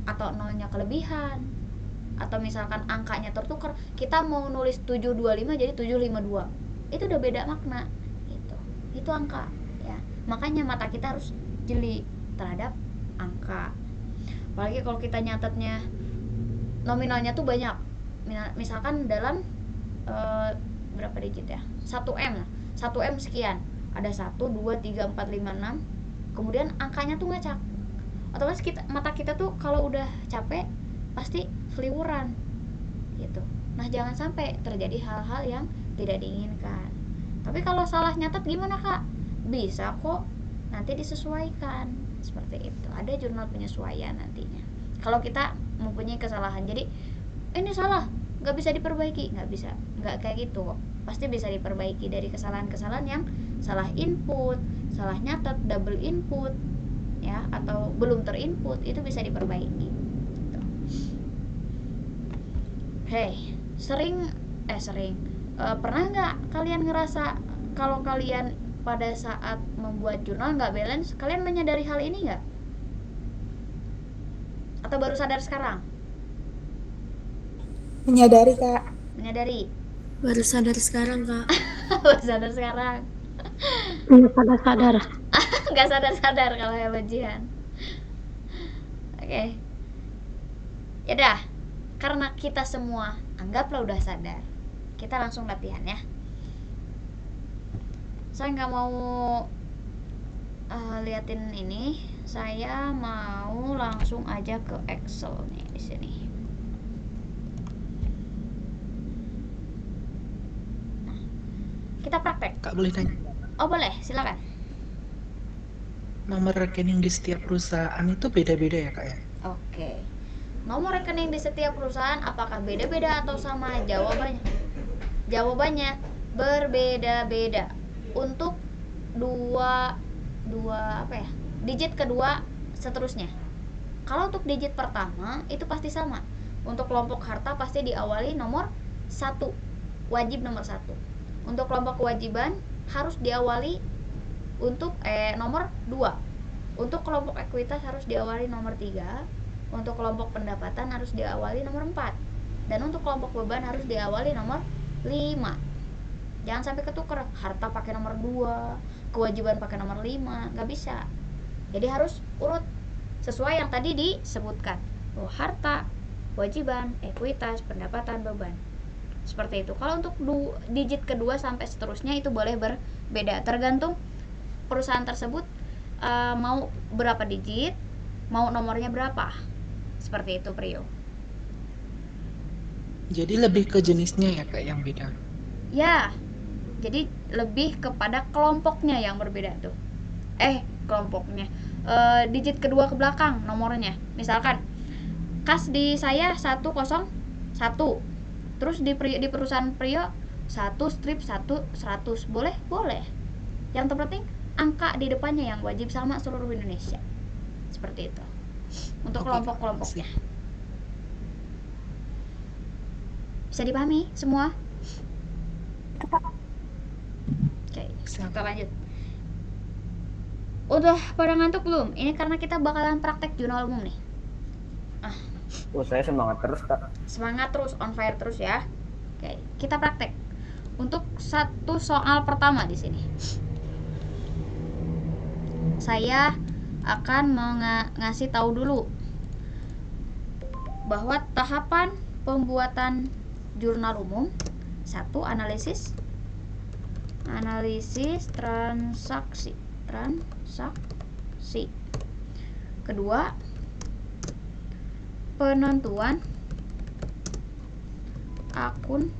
atau nolnya kelebihan, atau misalkan angkanya tertukar, kita mau nulis 725 jadi 752, itu udah beda makna. Itu angka ya, makanya mata kita harus jeli terhadap angka. Apalagi kalau kita nyatetnya nominalnya tuh banyak, misalkan dalam berapa digit ya, 1M 1M sekian, ada 1, 2, 3, 4, 5, 6, kemudian angkanya tuh ngacak, otomatis mata kita tuh kalau udah capek pasti seliwuran gitu. Nah, jangan sampai terjadi hal-hal yang tidak diinginkan. Tapi kalau salah nyatet gimana Kak? Bisa kok nanti disesuaikan, seperti itu. Ada jurnal penyesuaian nantinya kalau kita mempunyai kesalahan. Jadi ini salah, nggak bisa diperbaiki, nggak bisa, nggak kayak gitu. Pasti bisa diperbaiki dari kesalahan-kesalahan yang salah input, salah nyatet, double input ya, atau belum terinput, itu bisa diperbaiki gitu. Pernah nggak kalian ngerasa kalau kalian pada saat membuat jurnal nggak balance, kalian menyadari hal ini nggak? Atau baru sadar sekarang? Menyadari Kak. Menyadari. Baru sadar sekarang Kak. Baru sadar sekarang. Nggak sadar-sadar. Nggak sadar-sadar kalau ya ujian. Oke. Yaudah, karena kita semua anggaplah udah sadar, kita langsung latihan ya. Saya nggak mau liatin ini, saya mau langsung aja ke Excel nih di sini. Nah, kita praktek. Kak boleh tanya? Oh boleh, silakan. Nomor rekening di setiap perusahaan itu beda-beda ya Kak ya? Oke. Nomor rekening di setiap perusahaan apakah beda-beda atau sama? Jawabannya berbeda-beda. Untuk digit kedua seterusnya. Kalau untuk digit pertama itu pasti sama. Untuk kelompok harta pasti diawali nomor 1, wajib nomor 1. Untuk kelompok kewajiban harus diawali untuk nomor 2. Untuk kelompok ekuitas harus diawali nomor 3. Untuk kelompok pendapatan harus diawali nomor 4. Dan untuk kelompok beban harus diawali nomor 5. Jangan sampai ketukar, harta pakai nomor 2, kewajiban pakai nomor 5, nggak bisa. Jadi harus urut sesuai yang tadi disebutkan. Harta, kewajiban, ekuitas, pendapatan, beban. Seperti itu. Kalau untuk digit kedua sampai seterusnya itu boleh berbeda, tergantung perusahaan tersebut mau berapa digit, mau nomornya berapa. Seperti itu, Prio. Jadi lebih ke jenisnya ya Kak yang beda? Ya, jadi lebih kepada kelompoknya yang berbeda tuh. Kelompoknya. Digit kedua ke belakang nomornya. Misalkan kas di saya 101. Terus di perusahaan Prio 1 strip 1 100. Boleh? Boleh. Yang terpenting angka di depannya yang wajib sama seluruh Indonesia. Seperti itu. Untuk kelompok-kelompoknya. Bisa dipahami semua? Oke, kita lanjut. Udah pada ngantuk belum? Ini karena kita bakalan praktek jurnal umum nih. Saya semangat terus Kak. Semangat terus, on fire terus ya. Oke, kita praktek. Untuk satu soal pertama di sini, saya akan ngasih tahu dulu bahwa tahapan pembuatan jurnal umum. 1. Analisis transaksi. 2. Penentuan akun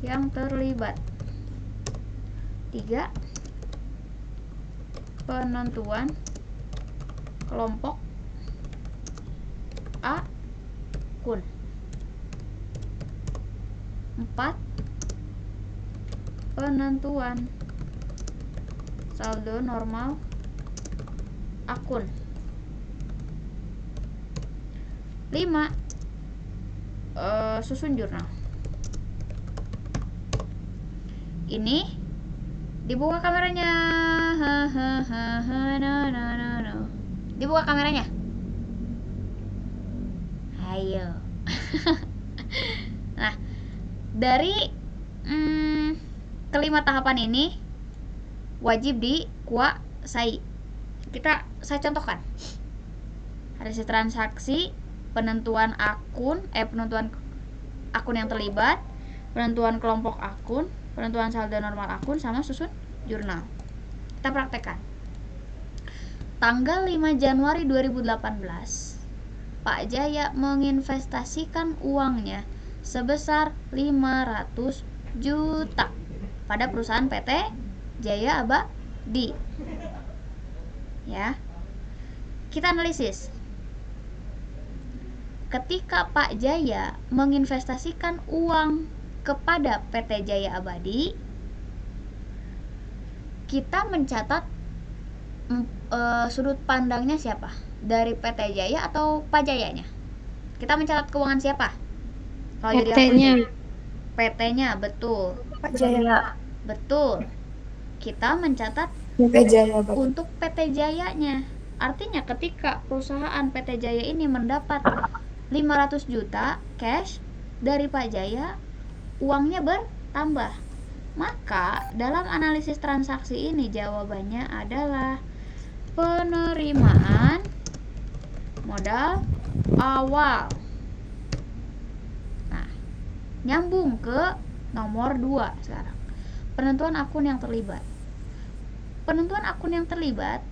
yang terlibat. 3. Penentuan kelompok akun. 4. Penentuan saldo normal akun. 5. susun jurnal. Ini dibuka kameranya. Dibuka kameranya. Ayo. Nah, dari kelima tahapan ini wajib dikuasai. Saya contohkan. Analisis transaksi, penentuan akun yang terlibat, penentuan kelompok akun, penentuan saldo normal akun, sama susun jurnal. Kita praktekkan. Tanggal 5 Januari 2018, Pak Jaya menginvestasikan uangnya sebesar 500 juta pada perusahaan PT Jaya Abadi. Ya. Kita analisis. Ketika Pak Jaya menginvestasikan uang kepada PT Jaya Abadi, kita mencatat sudut pandangnya siapa? Dari PT Jaya atau Pak Jayanya? Kita mencatat keuangan siapa? Kalau jadi PT-nya. PT-nya, betul. Pak Jaya. Betul. Kita mencatat PT Jaya Abadi. untuk PT Jayanya. Artinya ketika perusahaan PT Jaya ini mendapat 500 juta cash dari Pak Jaya, uangnya bertambah. Maka dalam analisis transaksi ini jawabannya adalah penerimaan modal awal. Nah, nyambung ke nomor 2 sekarang. Penentuan akun yang terlibat. Penentuan akun yang terlibat,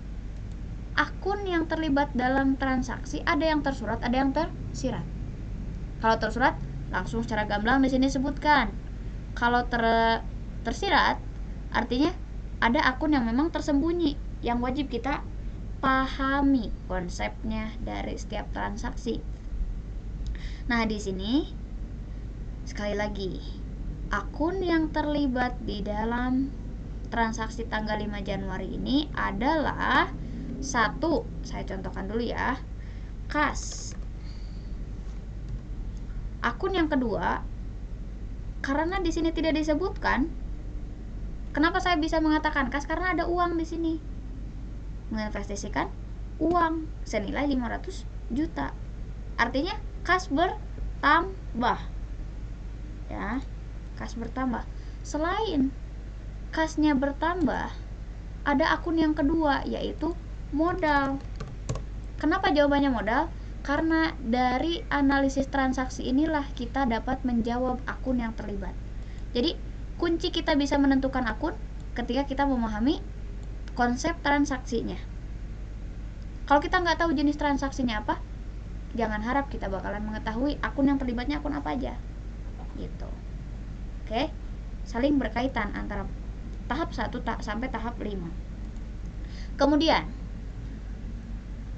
akun yang terlibat dalam transaksi ada yang tersurat, ada yang tersirat. Kalau tersurat, langsung secara gamblang di sini sebutkan. Kalau tersirat, artinya ada akun yang memang tersembunyi, yang wajib kita pahami konsepnya dari setiap transaksi. Nah, di sini sekali lagi, akun yang terlibat di dalam transaksi tanggal 5 Januari ini adalah satu, saya contohkan dulu ya, kas. Akun yang kedua, karena di sini tidak disebutkan, kenapa saya bisa mengatakan kas? Karena ada uang di sini, menginvestasikan uang senilai 500 juta. Artinya kas bertambah, ya, kas bertambah. Selain kasnya bertambah, ada akun yang kedua, yaitu modal. Kenapa jawabannya modal? Karena dari analisis transaksi inilah kita dapat menjawab akun yang terlibat. Jadi kunci kita bisa menentukan akun ketika kita memahami konsep transaksinya. Kalau kita nggak tahu jenis transaksinya apa, jangan harap kita bakalan mengetahui akun yang terlibatnya akun apa aja, gitu. Oke, saling berkaitan antara tahap 1 sampai tahap 5. Kemudian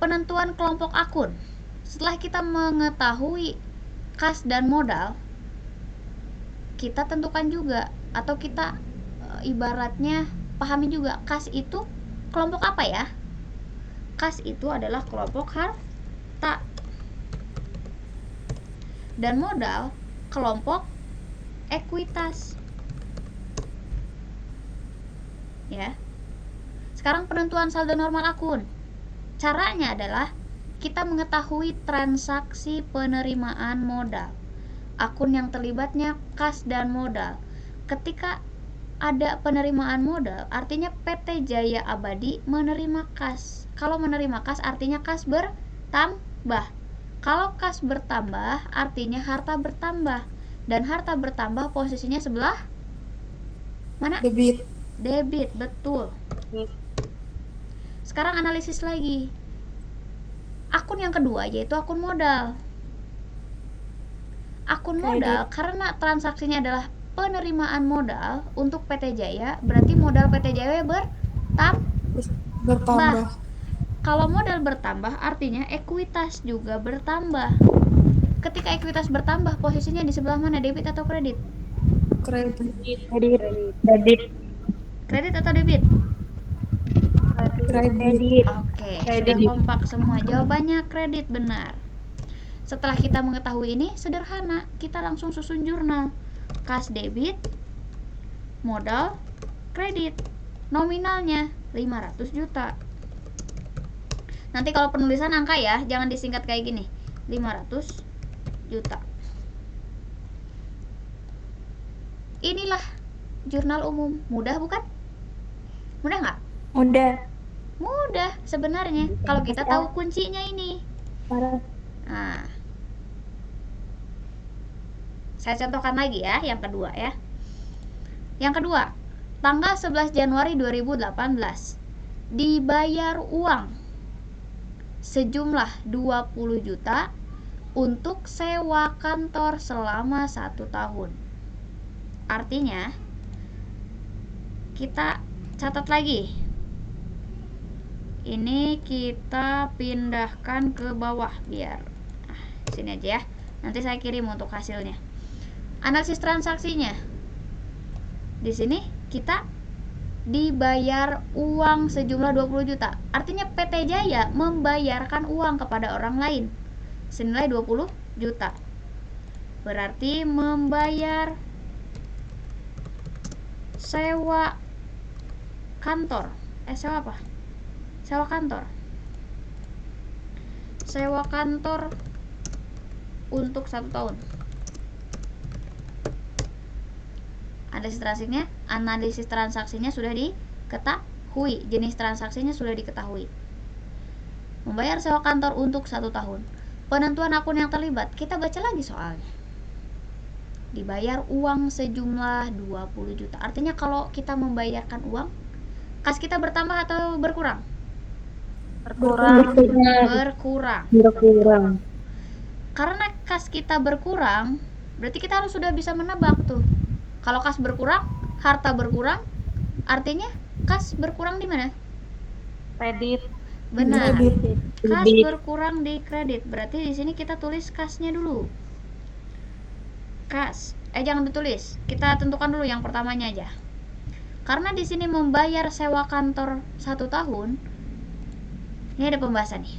penentuan kelompok akun. Setelah kita mengetahui kas dan modal, kita tentukan juga, atau kita ibaratnya pahami juga, kas itu kelompok apa ya? Kas itu adalah kelompok harta, dan modal kelompok ekuitas. Ya. Sekarang penentuan saldo normal akun. Caranya adalah kita mengetahui transaksi penerimaan modal, akun yang terlibatnya kas dan modal. Ketika ada penerimaan modal, artinya PT Jaya Abadi menerima kas. Kalau menerima kas, artinya kas bertambah. Kalau kas bertambah, artinya harta bertambah. Dan harta bertambah posisinya sebelah mana? Debit. Debit, betul. Sekarang analisis lagi. Akun yang kedua yaitu akun modal. Akun modal karena transaksinya adalah penerimaan modal untuk PT Jaya, berarti modal PT Jaya Bertambah. Kalau modal bertambah artinya ekuitas juga bertambah. Ketika ekuitas bertambah, posisinya di sebelah mana? Debit atau kredit? Kredit. Kredit atau debit? Kredit. Oke, sudah kompak semua. Jawabannya kredit, benar. Setelah kita mengetahui ini, sederhana, kita langsung susun jurnal. Kas debit, modal, kredit. Nominalnya 500 juta. Nanti kalau penulisan angka ya, jangan disingkat kayak gini. 500 juta. Inilah jurnal umum. Mudah bukan? Mudah nggak? Mudah. Mudah sebenarnya kalau kita tahu kuncinya ini. Nah, saya contohkan lagi ya, yang kedua ya. Yang kedua, tanggal 11 Januari 2018 dibayar uang sejumlah 20 juta untuk sewa kantor selama 1 tahun. Artinya, kita catat lagi. Ini kita pindahkan ke bawah biar sini aja ya. Nanti saya kirim untuk hasilnya. Analisis transaksinya. Di sini kita dibayar uang sejumlah 20 juta. Artinya PT Jaya membayarkan uang kepada orang lain senilai 20 juta. Berarti membayar sewa kantor. Sewa apa? Sewa kantor. Sewa kantor untuk 1 tahun. Analisis transaksinya sudah diketahui. Jenis transaksinya sudah diketahui. Membayar sewa kantor untuk 1 tahun. Penentuan akun yang terlibat. Kita baca lagi soalnya. Dibayar uang sejumlah 20 juta. Artinya kalau kita membayarkan uang, kas kita bertambah atau berkurang? Berkurang. Karena kas kita berkurang, berarti kita harus sudah bisa menebak tuh. Kalau kas berkurang, harta berkurang, artinya kas berkurang di mana? Kredit. Benar. Kas berkurang di kredit. Berarti di sini kita tulis kasnya dulu. Kas. Jangan ditulis. Kita tentukan dulu yang pertamanya aja. Karena di sini membayar sewa kantor 1 tahun. Ini ada pembahasan nih.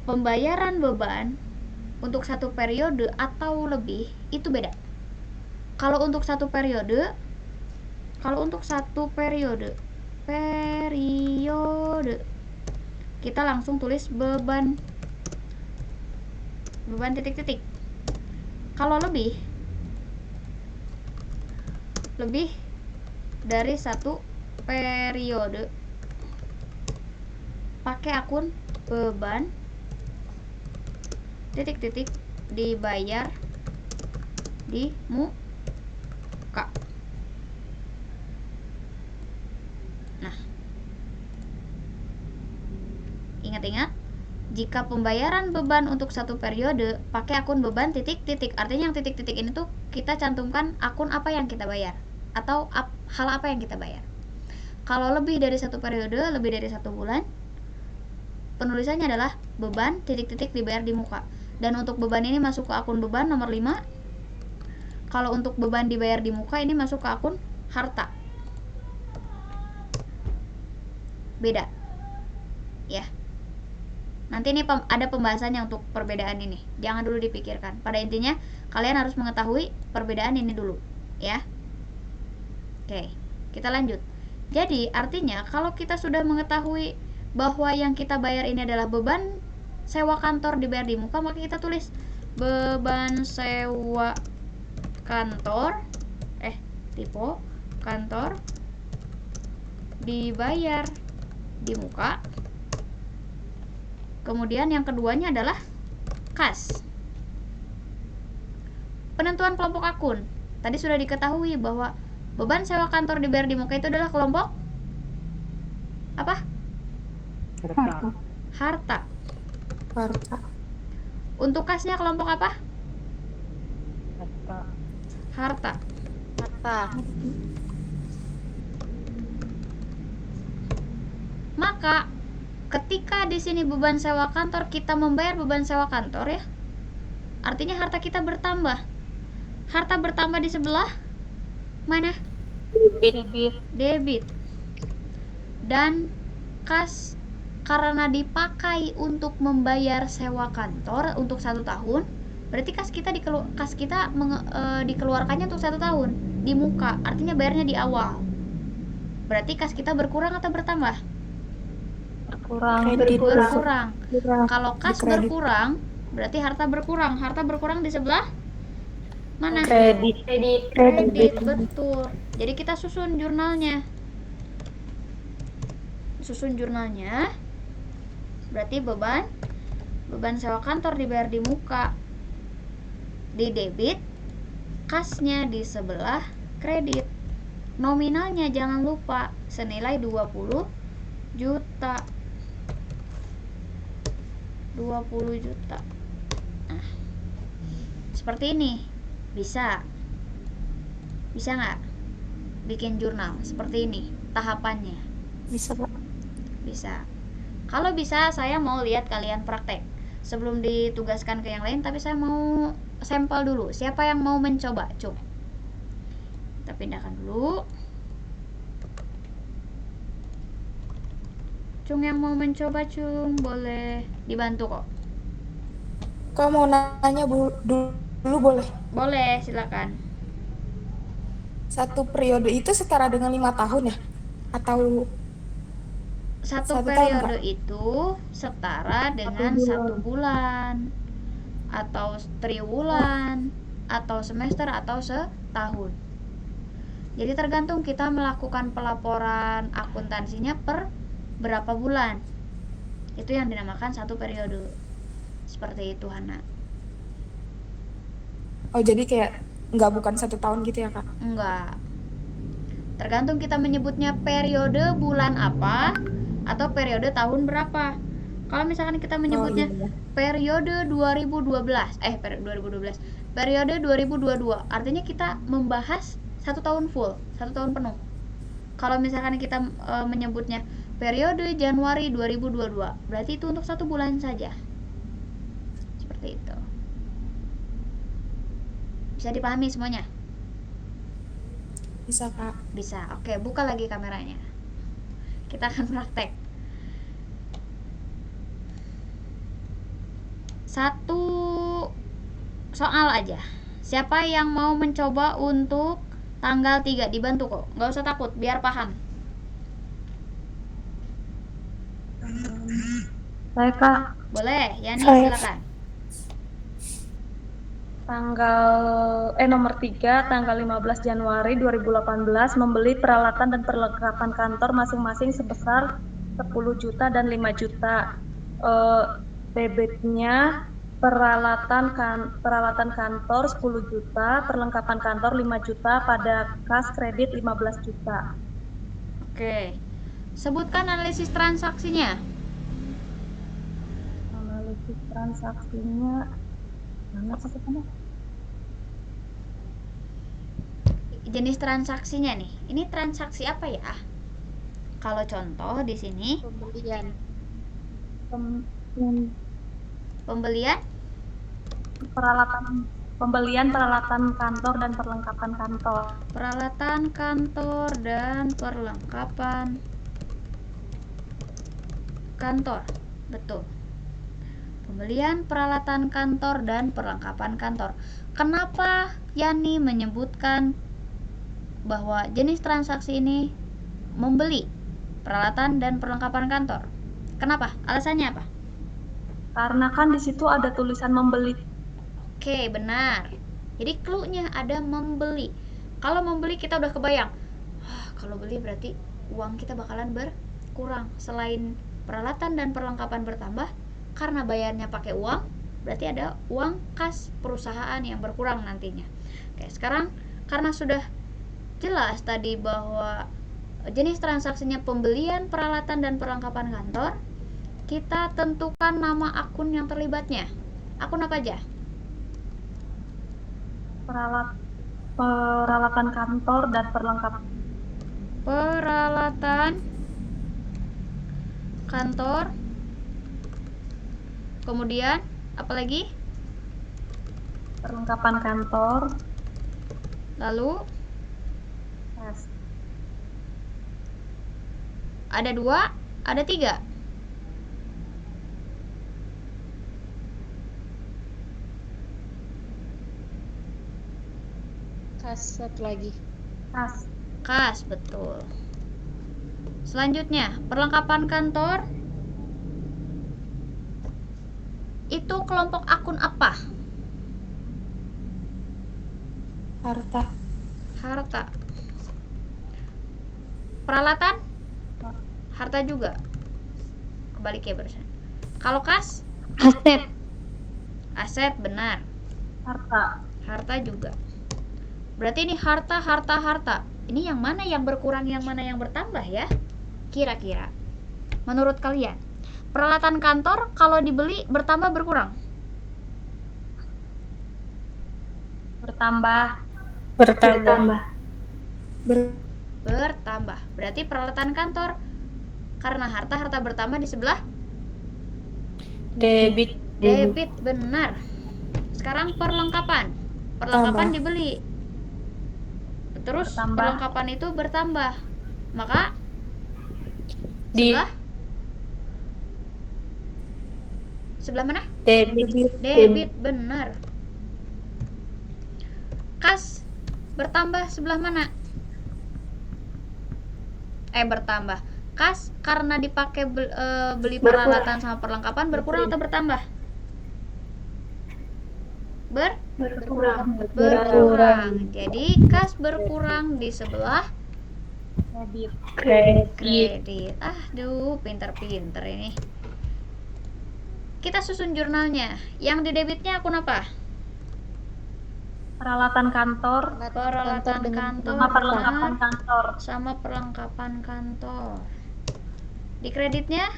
Pembayaran beban untuk 1 periode atau lebih itu beda. Kalau untuk 1 periode, kita langsung tulis beban titik-titik. Kalau lebih dari 1 periode, pakai akun beban titik-titik dibayar di muka. Nah, ingat-ingat, jika pembayaran beban untuk 1 periode pakai akun beban titik-titik, artinya yang titik-titik ini tuh kita cantumkan akun apa yang kita bayar atau hal apa yang kita bayar. Kalau lebih dari 1 periode, lebih dari 1 bulan, penulisannya adalah beban titik-titik dibayar di muka. Dan untuk beban ini masuk ke akun beban nomor 5. Kalau untuk beban dibayar di muka ini masuk ke akun harta. Beda. Ya. Nanti ini ada pembahasannya untuk perbedaan ini. Jangan dulu dipikirkan. Pada intinya kalian harus mengetahui perbedaan ini dulu, ya. Oke, kita lanjut. Jadi artinya kalau kita sudah mengetahui bahwa yang kita bayar ini adalah beban sewa kantor dibayar di muka, maka kita tulis beban sewa kantor tipe kantor dibayar di muka. Kemudian yang keduanya adalah kas. Penentuan kelompok akun. Tadi sudah diketahui bahwa beban sewa kantor dibayar di muka itu adalah kelompok apa? Harta. Untuk kasnya kelompok apa? Harta. Maka ketika di sini beban sewa kantor, kita membayar beban sewa kantor ya. Artinya harta kita bertambah. Harta bertambah di sebelah mana? Debit. Dan kas karena dipakai untuk membayar sewa kantor untuk 1 tahun, berarti kas kita dikeluarkannya untuk 1 tahun di muka, artinya bayarnya di awal. Berarti kas kita berkurang atau bertambah? Berkurang. Kalau kas berkurang, berarti harta berkurang. Harta berkurang di sebelah mana? Kredit, betul. Jadi kita susun jurnalnya. Berarti beban sewa kantor dibayar di muka, di debit, kasnya di sebelah kredit. Nominalnya jangan lupa senilai 20 juta. 20 juta. Nah, seperti ini. Bisa nggak bikin jurnal seperti ini tahapannya? Bisa, Kak. Bisa. Kalau bisa, saya mau lihat kalian praktek sebelum ditugaskan ke yang lain, tapi saya mau sampel dulu. Siapa yang mau mencoba? Cung, kita pindahkan dulu. Cung yang mau mencoba, Cung, boleh dibantu kok. Kau mau nanya dulu boleh? Boleh, silakan. 1 periode itu setara dengan 5 tahun ya? Atau Satu Satu periode tahun, itu setara dengan 1 bulan atau triwulan atau semester atau setahun. Jadi tergantung kita melakukan pelaporan akuntansinya per berapa bulan. Itu yang dinamakan 1 periode. Seperti itu, Hana. oh jadi kayak bukan 1 tahun gitu ya, Kak? Enggak. Tergantung kita menyebutnya periode bulan apa atau periode tahun berapa. Kalau misalkan kita menyebutnya periode 2012, periode 2022, artinya kita membahas 1 tahun full, 1 tahun penuh. Kalau misalkan kita menyebutnya periode Januari 2022, berarti itu untuk 1 bulan saja. Seperti itu. Bisa dipahami semuanya? Bisa, Kak. Bisa. Oke, buka lagi kameranya. Kita akan praktek. 1 soal aja. Siapa yang mau mencoba untuk tanggal 3? Dibantu kok. Nggak usah takut, biar paham. Saya, Kak. Boleh, Yani, Saya. silakan. Nomor 3, tanggal 15 Januari 2018 membeli peralatan dan perlengkapan kantor masing-masing sebesar 10 juta dan 5 juta. Debitnya peralatan kantor 10 juta, perlengkapan kantor 5 juta, pada kas kredit 15 juta. Oke. Sebutkan analisis transaksinya. Analisis transaksinya mana sih ketemu? Jenis transaksinya nih. Ini transaksi apa ya? Kalau contoh di sini pembelian Pembelian peralatan kantor dan perlengkapan kantor. Peralatan kantor dan perlengkapan kantor. Betul. Pembelian peralatan kantor dan perlengkapan kantor. Kenapa Yani menyebutkan bahwa jenis transaksi ini membeli peralatan dan perlengkapan kantor? Kenapa? Alasannya apa? Karena kan di situ ada tulisan membeli. Oke, benar. Jadi clue-nya ada membeli. Kalau membeli kita udah kebayang. Kalau beli berarti uang kita bakalan berkurang. Selain peralatan dan perlengkapan bertambah, karena bayarnya pakai uang, berarti ada uang kas perusahaan yang berkurang nantinya. Oke, sekarang karena sudah jelas tadi bahwa jenis transaksinya pembelian peralatan dan perlengkapan kantor, kita tentukan nama akun yang terlibatnya. Akun apa aja? Peralatan kantor dan perlengkapan. Peralatan kantor. Kemudian apa lagi? Perlengkapan kantor. Lalu ada 2, ada 3. Kas satu lagi. Kas. Kas, betul. Selanjutnya, perlengkapan kantor itu kelompok akun apa? Harta. Harta. Peralatan? Harta juga. Kebalik ya barusan. Kalau kas? Aset. Aset, benar. Harta. Harta juga. Berarti ini harta. Ini yang mana yang berkurang, yang mana yang bertambah ya? Kira-kira. Menurut kalian, peralatan kantor kalau dibeli bertambah berkurang? Bertambah. Bertambah. Bertambah. Berarti peralatan kantor karena harta bertambah di sebelah Debit. debit, benar. Sekarang perlengkapan dibeli, terus Bertambah. perlengkapan itu bertambah, maka Di sebelah mana? debit. Debit, benar. Kas bertambah sebelah mana? Bertambah. Kas karena dipakai beli peralatan sama perlengkapan berkurang atau bertambah? Berkurang. Jadi kas berkurang di sebelah Debit. kredit. Aduh, pinter-pinter ini. Kita susun jurnalnya. Yang di debitnya akun apa? Peralatan kantor. Peralatan kantor. Sama perlengkapan benar. kantor. Sama perlengkapan kantor. Di kreditnya?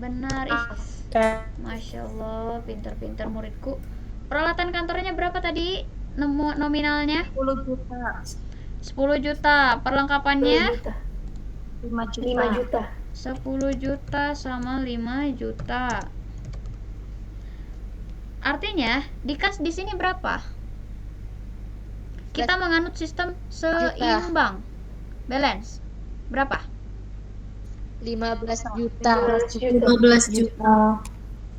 Benar. Ih, Masya Allah, pinter-pinter muridku. Peralatan kantornya berapa tadi? Nominalnya? 10 juta. 10 juta. Perlengkapannya? 5 juta. 10 juta sama 5 juta. Artinya, di kas di sini berapa? Kita menganut sistem seimbang. Balance. Berapa? 15 juta. 15 juta.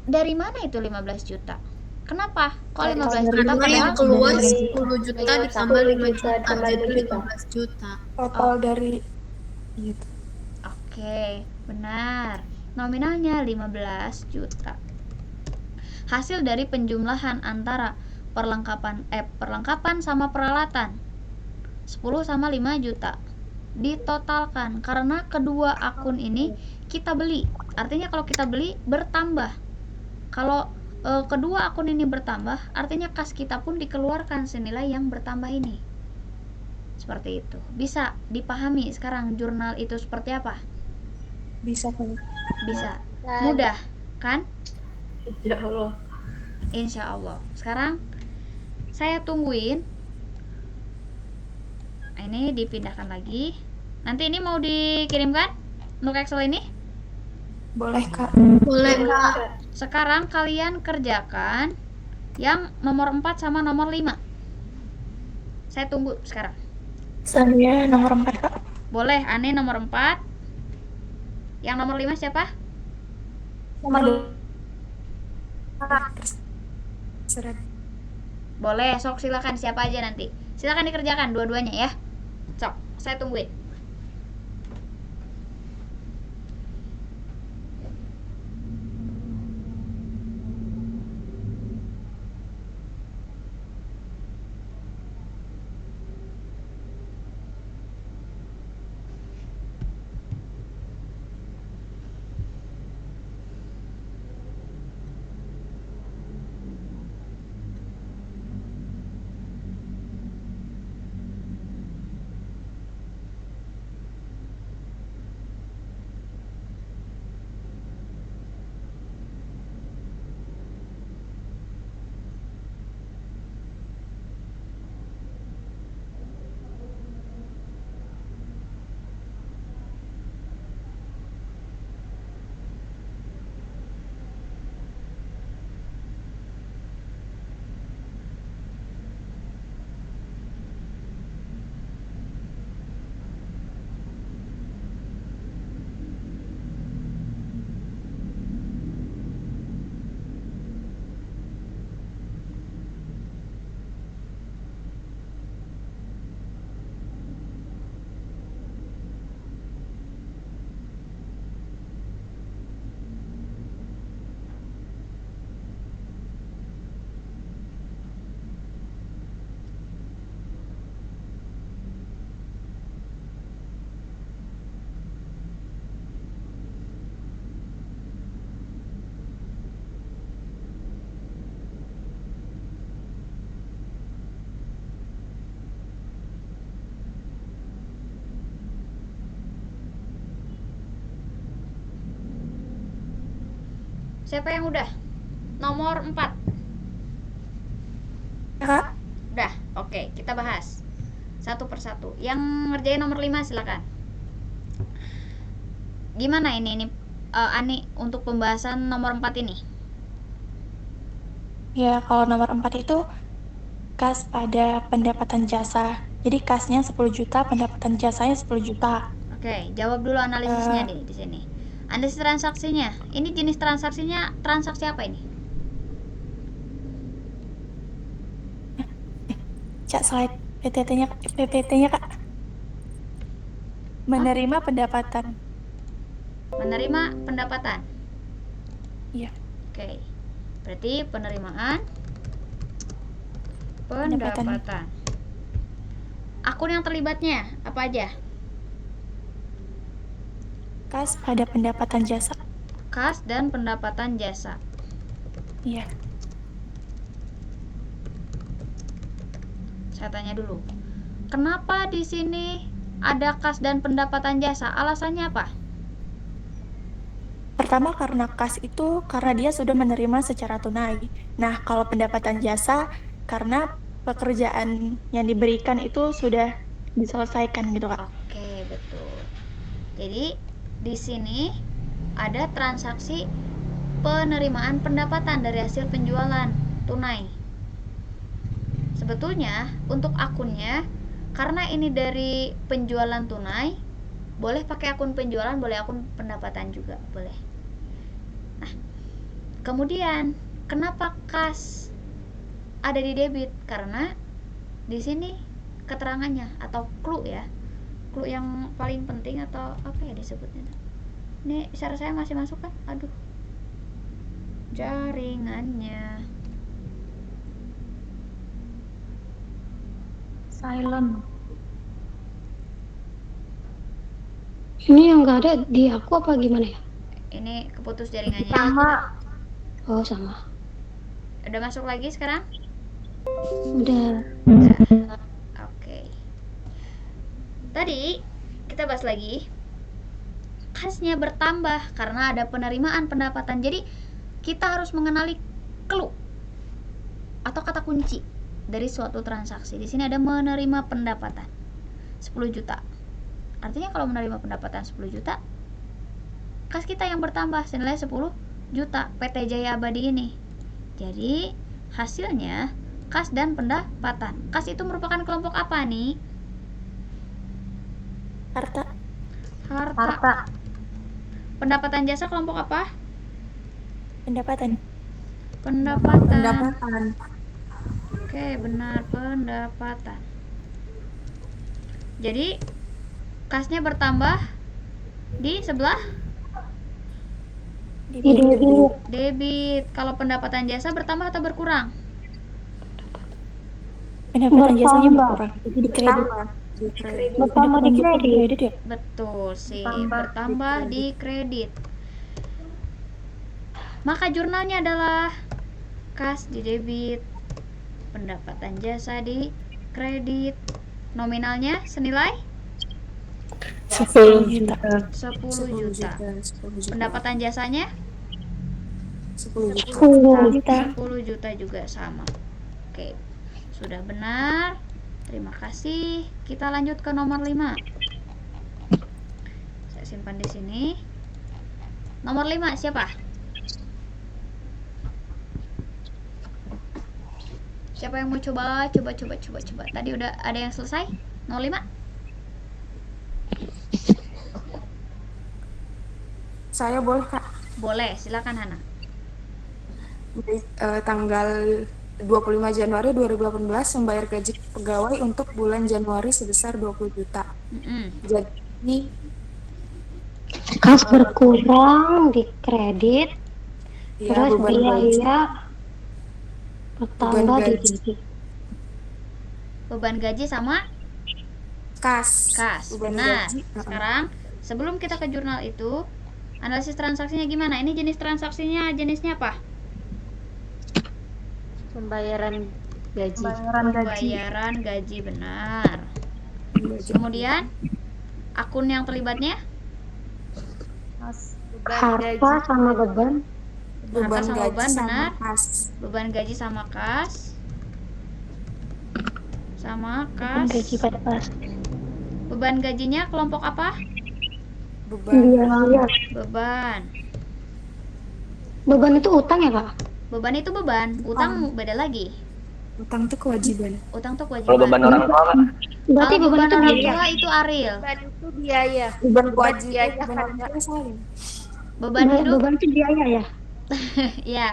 Dari mana itu 15 juta? Kenapa? Kok 15 juta? Karena yang Padahal keluar 10 juta ditambah 5 juta, jadi 15 juta. Total dari gitu. Oke, benar. Nominalnya 15 juta. Hasil dari penjumlahan antara perlengkapan sama peralatan 10 sama 5 juta ditotalkan karena kedua akun ini kita beli. Artinya kalau kita beli bertambah. Kalau kedua akun ini bertambah, artinya kas kita pun dikeluarkan senilai yang bertambah ini. Seperti itu. Bisa dipahami sekarang jurnal itu seperti apa? Bisa kan? Bisa. Mudah, kan? Ya Allah. Insya Allah. Sekarang saya tungguin. Ini dipindahkan lagi. Nanti ini mau dikirimkan untuk Excel ini? Boleh Kak. Boleh, Kak. Sekarang kalian kerjakan yang nomor 4 sama nomor 5. Saya tunggu sekarang. Saya nomor 4, Kak. Boleh, Ane nomor 4. Yang nomor 5 siapa? Nomor Seret. Boleh, sok silakan siapa aja nanti. Silakan dikerjakan dua-duanya ya. Sok, saya tungguin. Siapa yang udah? Nomor 4. Kak, Udah, oke, kita bahas satu persatu. Yang ngerjain nomor 5 silakan. Gimana ini Ani untuk pembahasan nomor 4 ini? Ya, kalau nomor 4 itu kas pada pendapatan jasa. Jadi kasnya 10 juta, pendapatan jasanya 10 juta. Oke, jawab dulu analisisnya di sini. Analisis transaksinya. Ini jenis transaksinya transaksi apa ini? Cak slide PPT-nya Kak. Menerima pendapatan. Menerima pendapatan. Iya. Oke. Berarti penerimaan pendapatan. Akun yang terlibatnya apa aja? Kas pada pendapatan jasa. Kas dan pendapatan jasa. Iya. Saya tanya dulu. Kenapa di sini ada kas dan pendapatan jasa? Alasannya apa? Pertama karena kas itu karena dia sudah menerima secara tunai. Nah, kalau pendapatan jasa karena pekerjaan yang diberikan itu sudah diselesaikan gitu Kak. Oke, betul. Jadi di sini ada transaksi penerimaan pendapatan dari hasil penjualan tunai. Sebetulnya untuk akunnya, karena ini dari penjualan tunai, boleh pakai akun penjualan, boleh akun pendapatan juga, boleh. Nah, kemudian kenapa kas ada di debit? Karena di sini keterangannya atau clue ya, clue yang paling penting atau apa ya disebutnya? Ini suara saya masih masuk kan? Aduh, jaringannya Silent. Ini yang nggak ada di aku apa gimana ya? ini keputus jaringannya. Sama. Oh sama. Udah masuk lagi sekarang? Udah. Oke. Tadi kita bahas lagi, kasnya bertambah karena ada penerimaan pendapatan. Jadi kita harus mengenali clue atau kata kunci dari suatu transaksi. Di sini ada menerima pendapatan 10 juta. Artinya kalau menerima pendapatan 10 juta, kas kita yang bertambah senilai 10 juta PT Jaya Abadi ini. Jadi hasilnya kas dan pendapatan. Kas itu merupakan kelompok apa nih? Harta. Harta. Pendapatan jasa kelompok apa? Pendapatan. pendapatan. Oke, benar, pendapatan. Jadi kasnya bertambah di sebelah debit. Kalau pendapatan jasa bertambah atau berkurang? Pendapatan jasanya berkurang. Jadi di kredit. Bertambah di kredit. Ya? Betul sih, bertambah di kredit. Maka jurnalnya adalah kas di debit, pendapatan jasa di kredit. Nominalnya senilai 10 juta. 10 juta. Pendapatan jasanya 10 juta. 10 juta. 10 juta juga sama. Oke, sudah benar. Terima kasih. Kita lanjut ke nomor 5. Saya simpan di sini. Nomor 5 siapa? Siapa yang mau coba? Tadi udah ada yang selesai? Nomor 5? Saya boleh Kak. Boleh, silakan Hana. Tanggal 25 Januari 2018 membayar gaji pegawai untuk bulan Januari sebesar 20 juta. Jadi Kas berkurang di kredit, ya, terus beban gaji. biaya bertambah di gaji. debit. Beban gaji sama Kas. Beban benar. gaji. Sekarang sebelum kita ke jurnal itu, analisis transaksinya gimana? Ini jenis transaksinya jenisnya apa? Pembayaran gaji. Pembayaran gaji, benar. Kemudian akun yang terlibatnya Harta sama beban. Beban sama gaji beban, sama benar. kas. Beban gaji sama kas. Sama Beban kas. gaji pada kas. Beban gajinya kelompok apa? Beban. Biaya. Beban. Beban itu utang ya, Kak? Beban itu beban, utang beda lagi. Utang tuh kewajiban. Utang tuh Kalau kewajiban. beban orang tua kan? Berarti Kalau beban beban itu orang biaya. tua itu Aril. Beban itu biaya. Beban kewajiban. biaya Beban kan, orang tua saling. Beban hidup, Beban itu biaya ya? ya.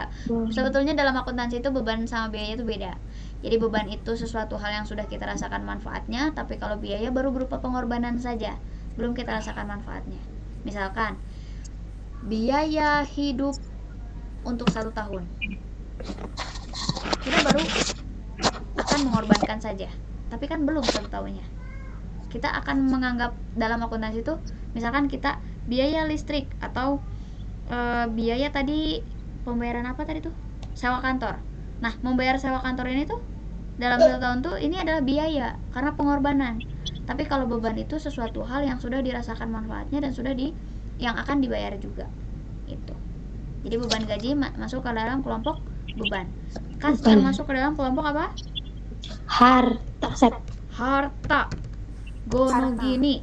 Sebetulnya dalam akuntansi itu beban sama biaya itu beda. Jadi beban itu sesuatu hal yang sudah kita rasakan manfaatnya, tapi kalau biaya baru berupa pengorbanan saja, belum kita rasakan manfaatnya. Misalkan biaya hidup untuk 1 tahun, kita baru akan mengorbankan saja, tapi kan belum 1 tahunnya. Kita akan menganggap dalam akuntansi itu, misalkan kita biaya listrik atau biaya tadi pembayaran apa tadi tuh, sewa kantor. Nah, membayar sewa kantor ini tuh dalam 1 tahun tuh ini adalah biaya karena pengorbanan. Tapi kalau beban itu sesuatu hal yang sudah dirasakan manfaatnya dan sudah yang akan dibayar juga. Itu. Jadi beban gaji masuk ke dalam kelompok beban. Kas termasuk ke dalam kelompok apa? Harta. Sep. Harta. Gono gini.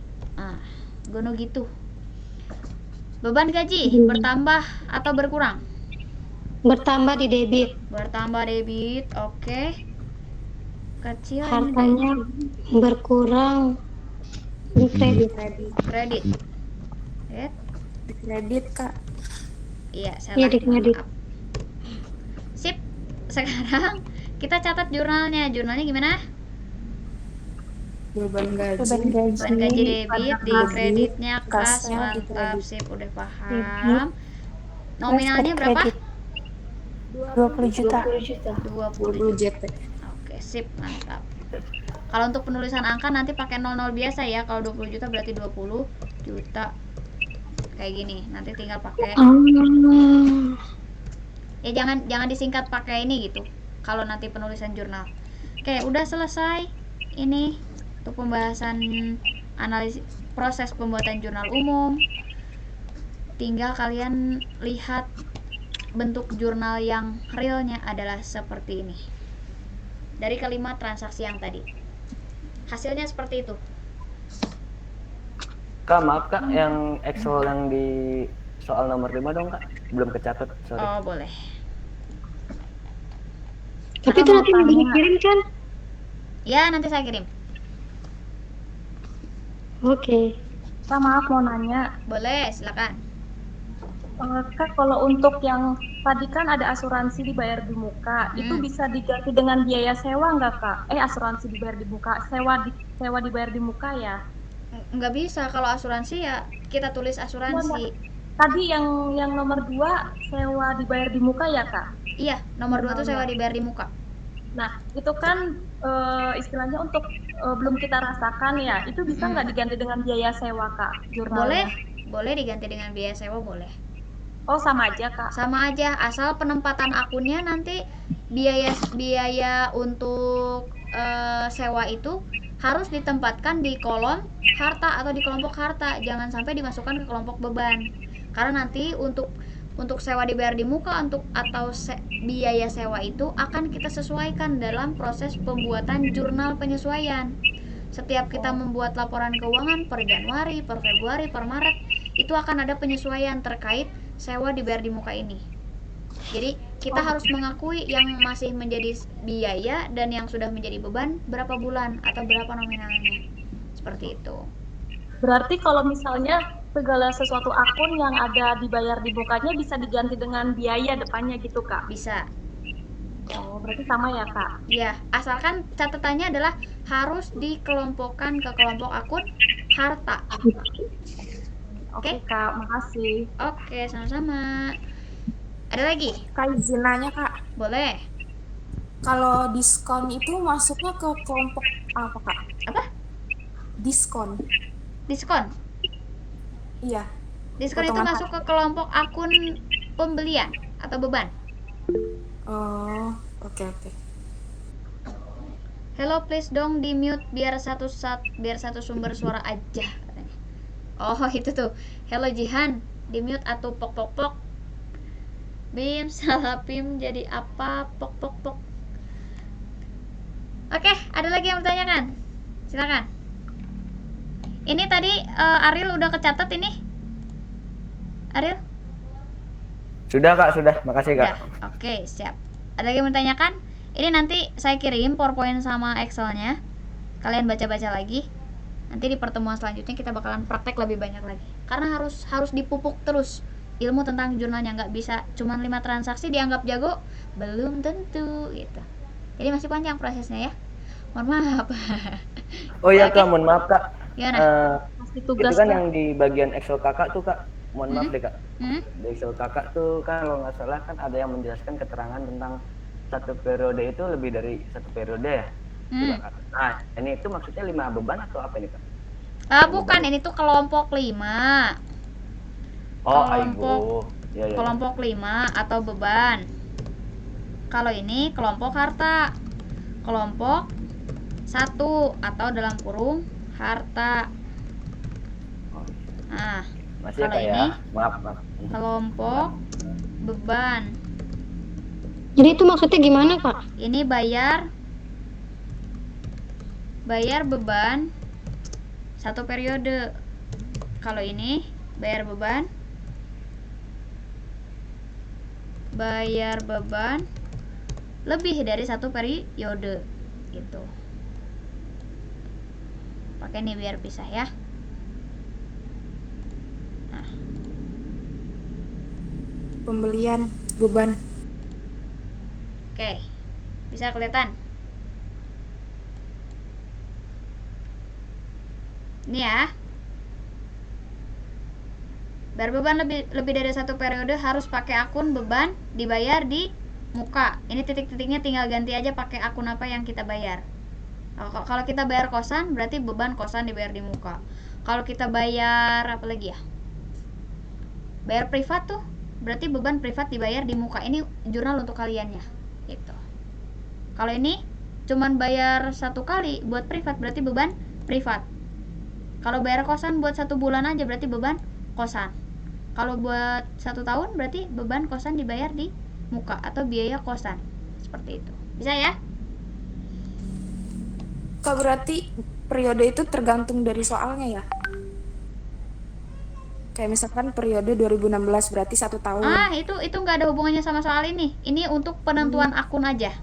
Gono gitu. Beban gaji bertambah atau berkurang? Bertambah di debit. Bertambah debit, oke. Kecil ini Hartanya berkurang di kredit. kredit. Di kredit, Kak. Iya, salah. Iya, di kredit. Maaf. Sip. Sekarang kita catat jurnalnya. Jurnalnya gimana? Beban gaji. Beban gaji debit di kreditnya kas, kasnya di mantap, kredit. sip, udah paham. Nominalnya berapa? 20 juta. 20 20 JT. Oke, sip, mantap. Kalau untuk penulisan angka nanti pakai 00 biasa ya. Kalau 20 juta berarti 20 juta. Kayak gini. Nanti tinggal pakai ya jangan disingkat pakai ini gitu. Kalau nanti penulisan jurnal. Oke, udah selesai. Ini untuk pembahasan analisis proses pembuatan jurnal umum. Tinggal kalian lihat bentuk jurnal yang realnya adalah seperti ini. Dari kalimat transaksi yang tadi. Hasilnya seperti itu. Kak, maaf Kak, yang Excel yang di soal nomor 5 dong Kak. Belum kecatat, sorry. Oh, boleh. Tapi itu nanti mau dikirim kan? Ya, nanti saya kirim. Oke. Kak, maaf mau nanya. Boleh, silakan. Kak, kalau untuk yang tadi kan ada asuransi dibayar di muka, itu bisa diganti dengan biaya sewa nggak, Kak? Asuransi dibayar di muka, sewa dibayar di muka ya? Nggak bisa, kalau asuransi ya kita tulis asuransi. Tadi yang nomor 2 sewa dibayar di muka ya, Kak? Iya, nomor 2 tuh sewa dibayar di muka. Nah, itu kan istilahnya untuk belum kita rasakan ya, itu bisa nggak diganti dengan biaya sewa, Kak? Boleh, Jurnalnya? boleh diganti dengan biaya sewa, boleh. Oh, sama aja, Kak? Sama aja, asal penempatan akunnya nanti biaya untuk sewa itu harus ditempatkan di kolom harta atau di kelompok harta, jangan sampai dimasukkan ke kelompok beban. Karena nanti untuk sewa dibayar di muka atau biaya sewa itu akan kita sesuaikan dalam proses pembuatan jurnal penyesuaian. Setiap kita membuat laporan keuangan per Januari, per Februari, per Maret, itu akan ada penyesuaian terkait sewa dibayar di muka ini. Jadi kita harus mengakui yang masih menjadi biaya dan yang sudah menjadi beban berapa bulan atau berapa nominalnya. Seperti itu. Berarti kalau misalnya segala sesuatu akun yang ada dibayar di mukanya bisa diganti dengan biaya depannya gitu, Kak? Bisa. Oh, berarti sama ya, Kak? Ya, asalkan catatannya adalah harus dikelompokkan ke kelompok akun harta. Oke, Kak, makasih. Oke, sama-sama. Ada lagi? Kak, izin nanya, Kak. Boleh. Kalau diskon itu masuknya ke kelompok apa, Kak? Apa? Diskon. Diskon. Iya. Diskon itu Potongan masuk ke kelompok akun pembelian atau beban. Oh, oke. Hello, please dong di mute biar satu sumber suara aja katanya. Oh, itu tuh. Hello Jihan, di mute atau pok. Bim, salah Bim jadi apa? Pok pok pok. Oke, ada lagi yang bertanyakan? Silakan. Ini tadi Ariel udah kecatat ini? Ariel? Sudah Kak, sudah. Makasih Kak. Udah. Oke, siap. Ada lagi yang bertanyakan? Ini nanti saya kirim PowerPoint sama Excel-nya. Kalian baca-baca lagi. Nanti di pertemuan selanjutnya kita bakalan praktek lebih banyak lagi. Karena harus dipupuk terus. Ilmu tentang jurnalnya, nggak bisa cuman 5 transaksi dianggap jago, belum tentu gitu. Jadi masih panjang prosesnya ya. Mohon maaf. Oh iya Oke. Kak, mohon maaf Kak. Gimana? Masih Itu tugas kan Kak. yang di bagian Excel Kakak tuh Kak. Mohon maaf deh Kak. Hmm? Di Excel Kakak tuh kan kalau nggak salah kan ada yang menjelaskan keterangan tentang satu periode itu lebih dari satu periode ya. Hmm. Nah, ini itu maksudnya 5 beban atau apa ini Kak? Bukan, ini tuh kelompok 5. Oh, Kelompok. aibu. Ya. Kelompok 5 atau beban. Kalau ini kelompok harta. Kelompok 1 atau dalam kurung harta. Nah, Masih ya kalau Kak ya. ini Maaf. kelompok beban. Jadi itu maksudnya gimana, Kak? Ini bayar beban 1 periode. Kalau ini bayar beban lebih dari 1 periode gitu. Pakai ini biar pisah ya. Nah, Pembelian beban. oke. Bisa kelihatan? Ini ya. Bayar beban lebih dari 1 periode harus pakai akun beban dibayar di muka. Ini titik-titiknya tinggal ganti aja pakai akun apa yang kita bayar. Kalau kita bayar kosan berarti beban kosan dibayar di muka. Kalau kita bayar apa lagi ya? Bayar privat tuh berarti beban privat dibayar di muka. Ini jurnal untuk kaliannya gitu. Kalau ini cuman bayar 1 kali buat privat berarti beban privat. Kalau bayar kosan buat 1 bulan aja berarti beban kosan. Kalau buat 1 tahun berarti beban kosan dibayar di muka atau biaya kosan. Seperti itu. Bisa ya? Kak, berarti periode itu tergantung dari soalnya ya? Kayak misalkan periode 2016 berarti 1 tahun. Itu nggak ada hubungannya sama soal ini. Ini untuk penentuan akun aja.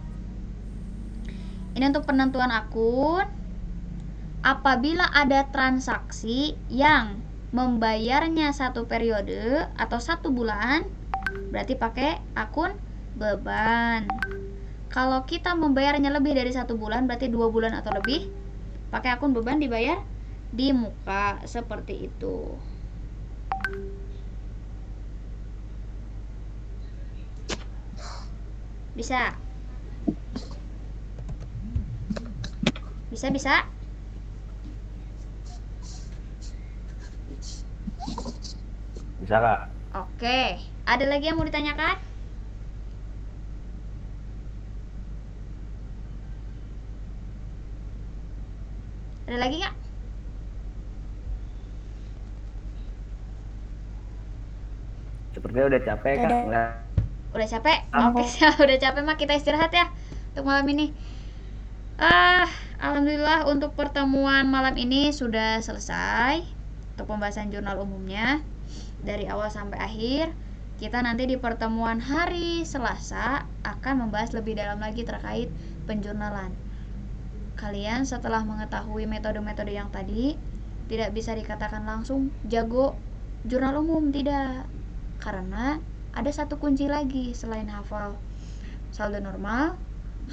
Ini untuk penentuan akun. Apabila ada transaksi yang membayarnya 1 periode atau 1 bulan, berarti pakai akun beban. Kalau kita membayarnya lebih dari 1 bulan, berarti 2 bulan atau lebih, pakai akun beban dibayar di muka. Seperti itu. Bisa? Bisa? Bisa Kak. Oke, ada lagi yang mau ditanyakan? Ada lagi nggak? Sepertinya udah capek Kak. Nggak. Udah capek? Oke, udah capek mah kita istirahat ya untuk malam ini. Alhamdulillah untuk pertemuan malam ini sudah selesai untuk pembahasan jurnal umumnya dari awal sampai akhir. Kita nanti di pertemuan hari Selasa akan membahas lebih dalam lagi terkait penjurnalan. Kalian setelah mengetahui metode-metode yang tadi, tidak bisa dikatakan langsung jago jurnal umum, tidak. Karena ada satu kunci lagi selain hafal saldo normal,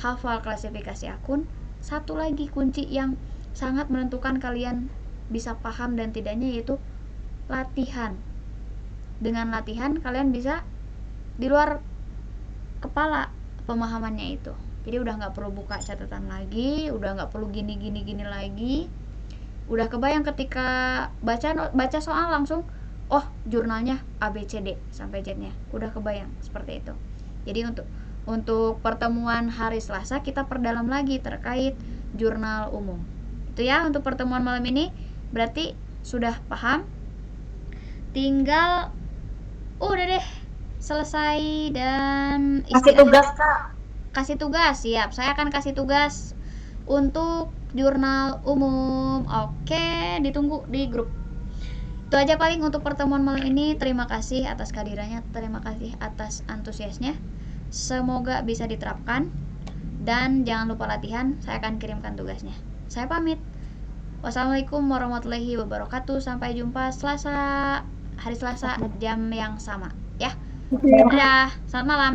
hafal klasifikasi akun, satu lagi kunci yang sangat menentukan kalian bisa paham dan tidaknya, yaitu latihan. Dengan latihan kalian bisa di luar kepala pemahamannya itu. Jadi udah nggak perlu buka catatan lagi, udah nggak perlu gini lagi. Udah kebayang ketika baca soal langsung, oh jurnalnya ABCD sampai Z-nya. Udah kebayang seperti itu. Jadi untuk pertemuan hari Selasa kita perdalam lagi terkait jurnal umum. Itu ya untuk pertemuan malam ini. Berarti sudah paham. Tinggal udah deh. selesai dan Kasih tugas, Kak. kasih tugas, siap. Saya akan kasih tugas untuk jurnal umum. Oke, ditunggu di grup. Itu aja paling untuk pertemuan malam ini. Terima kasih atas kehadirannya, terima kasih atas antusiasnya. Semoga bisa diterapkan. Dan jangan lupa latihan, saya akan kirimkan tugasnya. Saya pamit. Wassalamualaikum warahmatullahi wabarakatuh. Sampai jumpa hari Selasa jam yang sama ya. Dadah, selamat malam.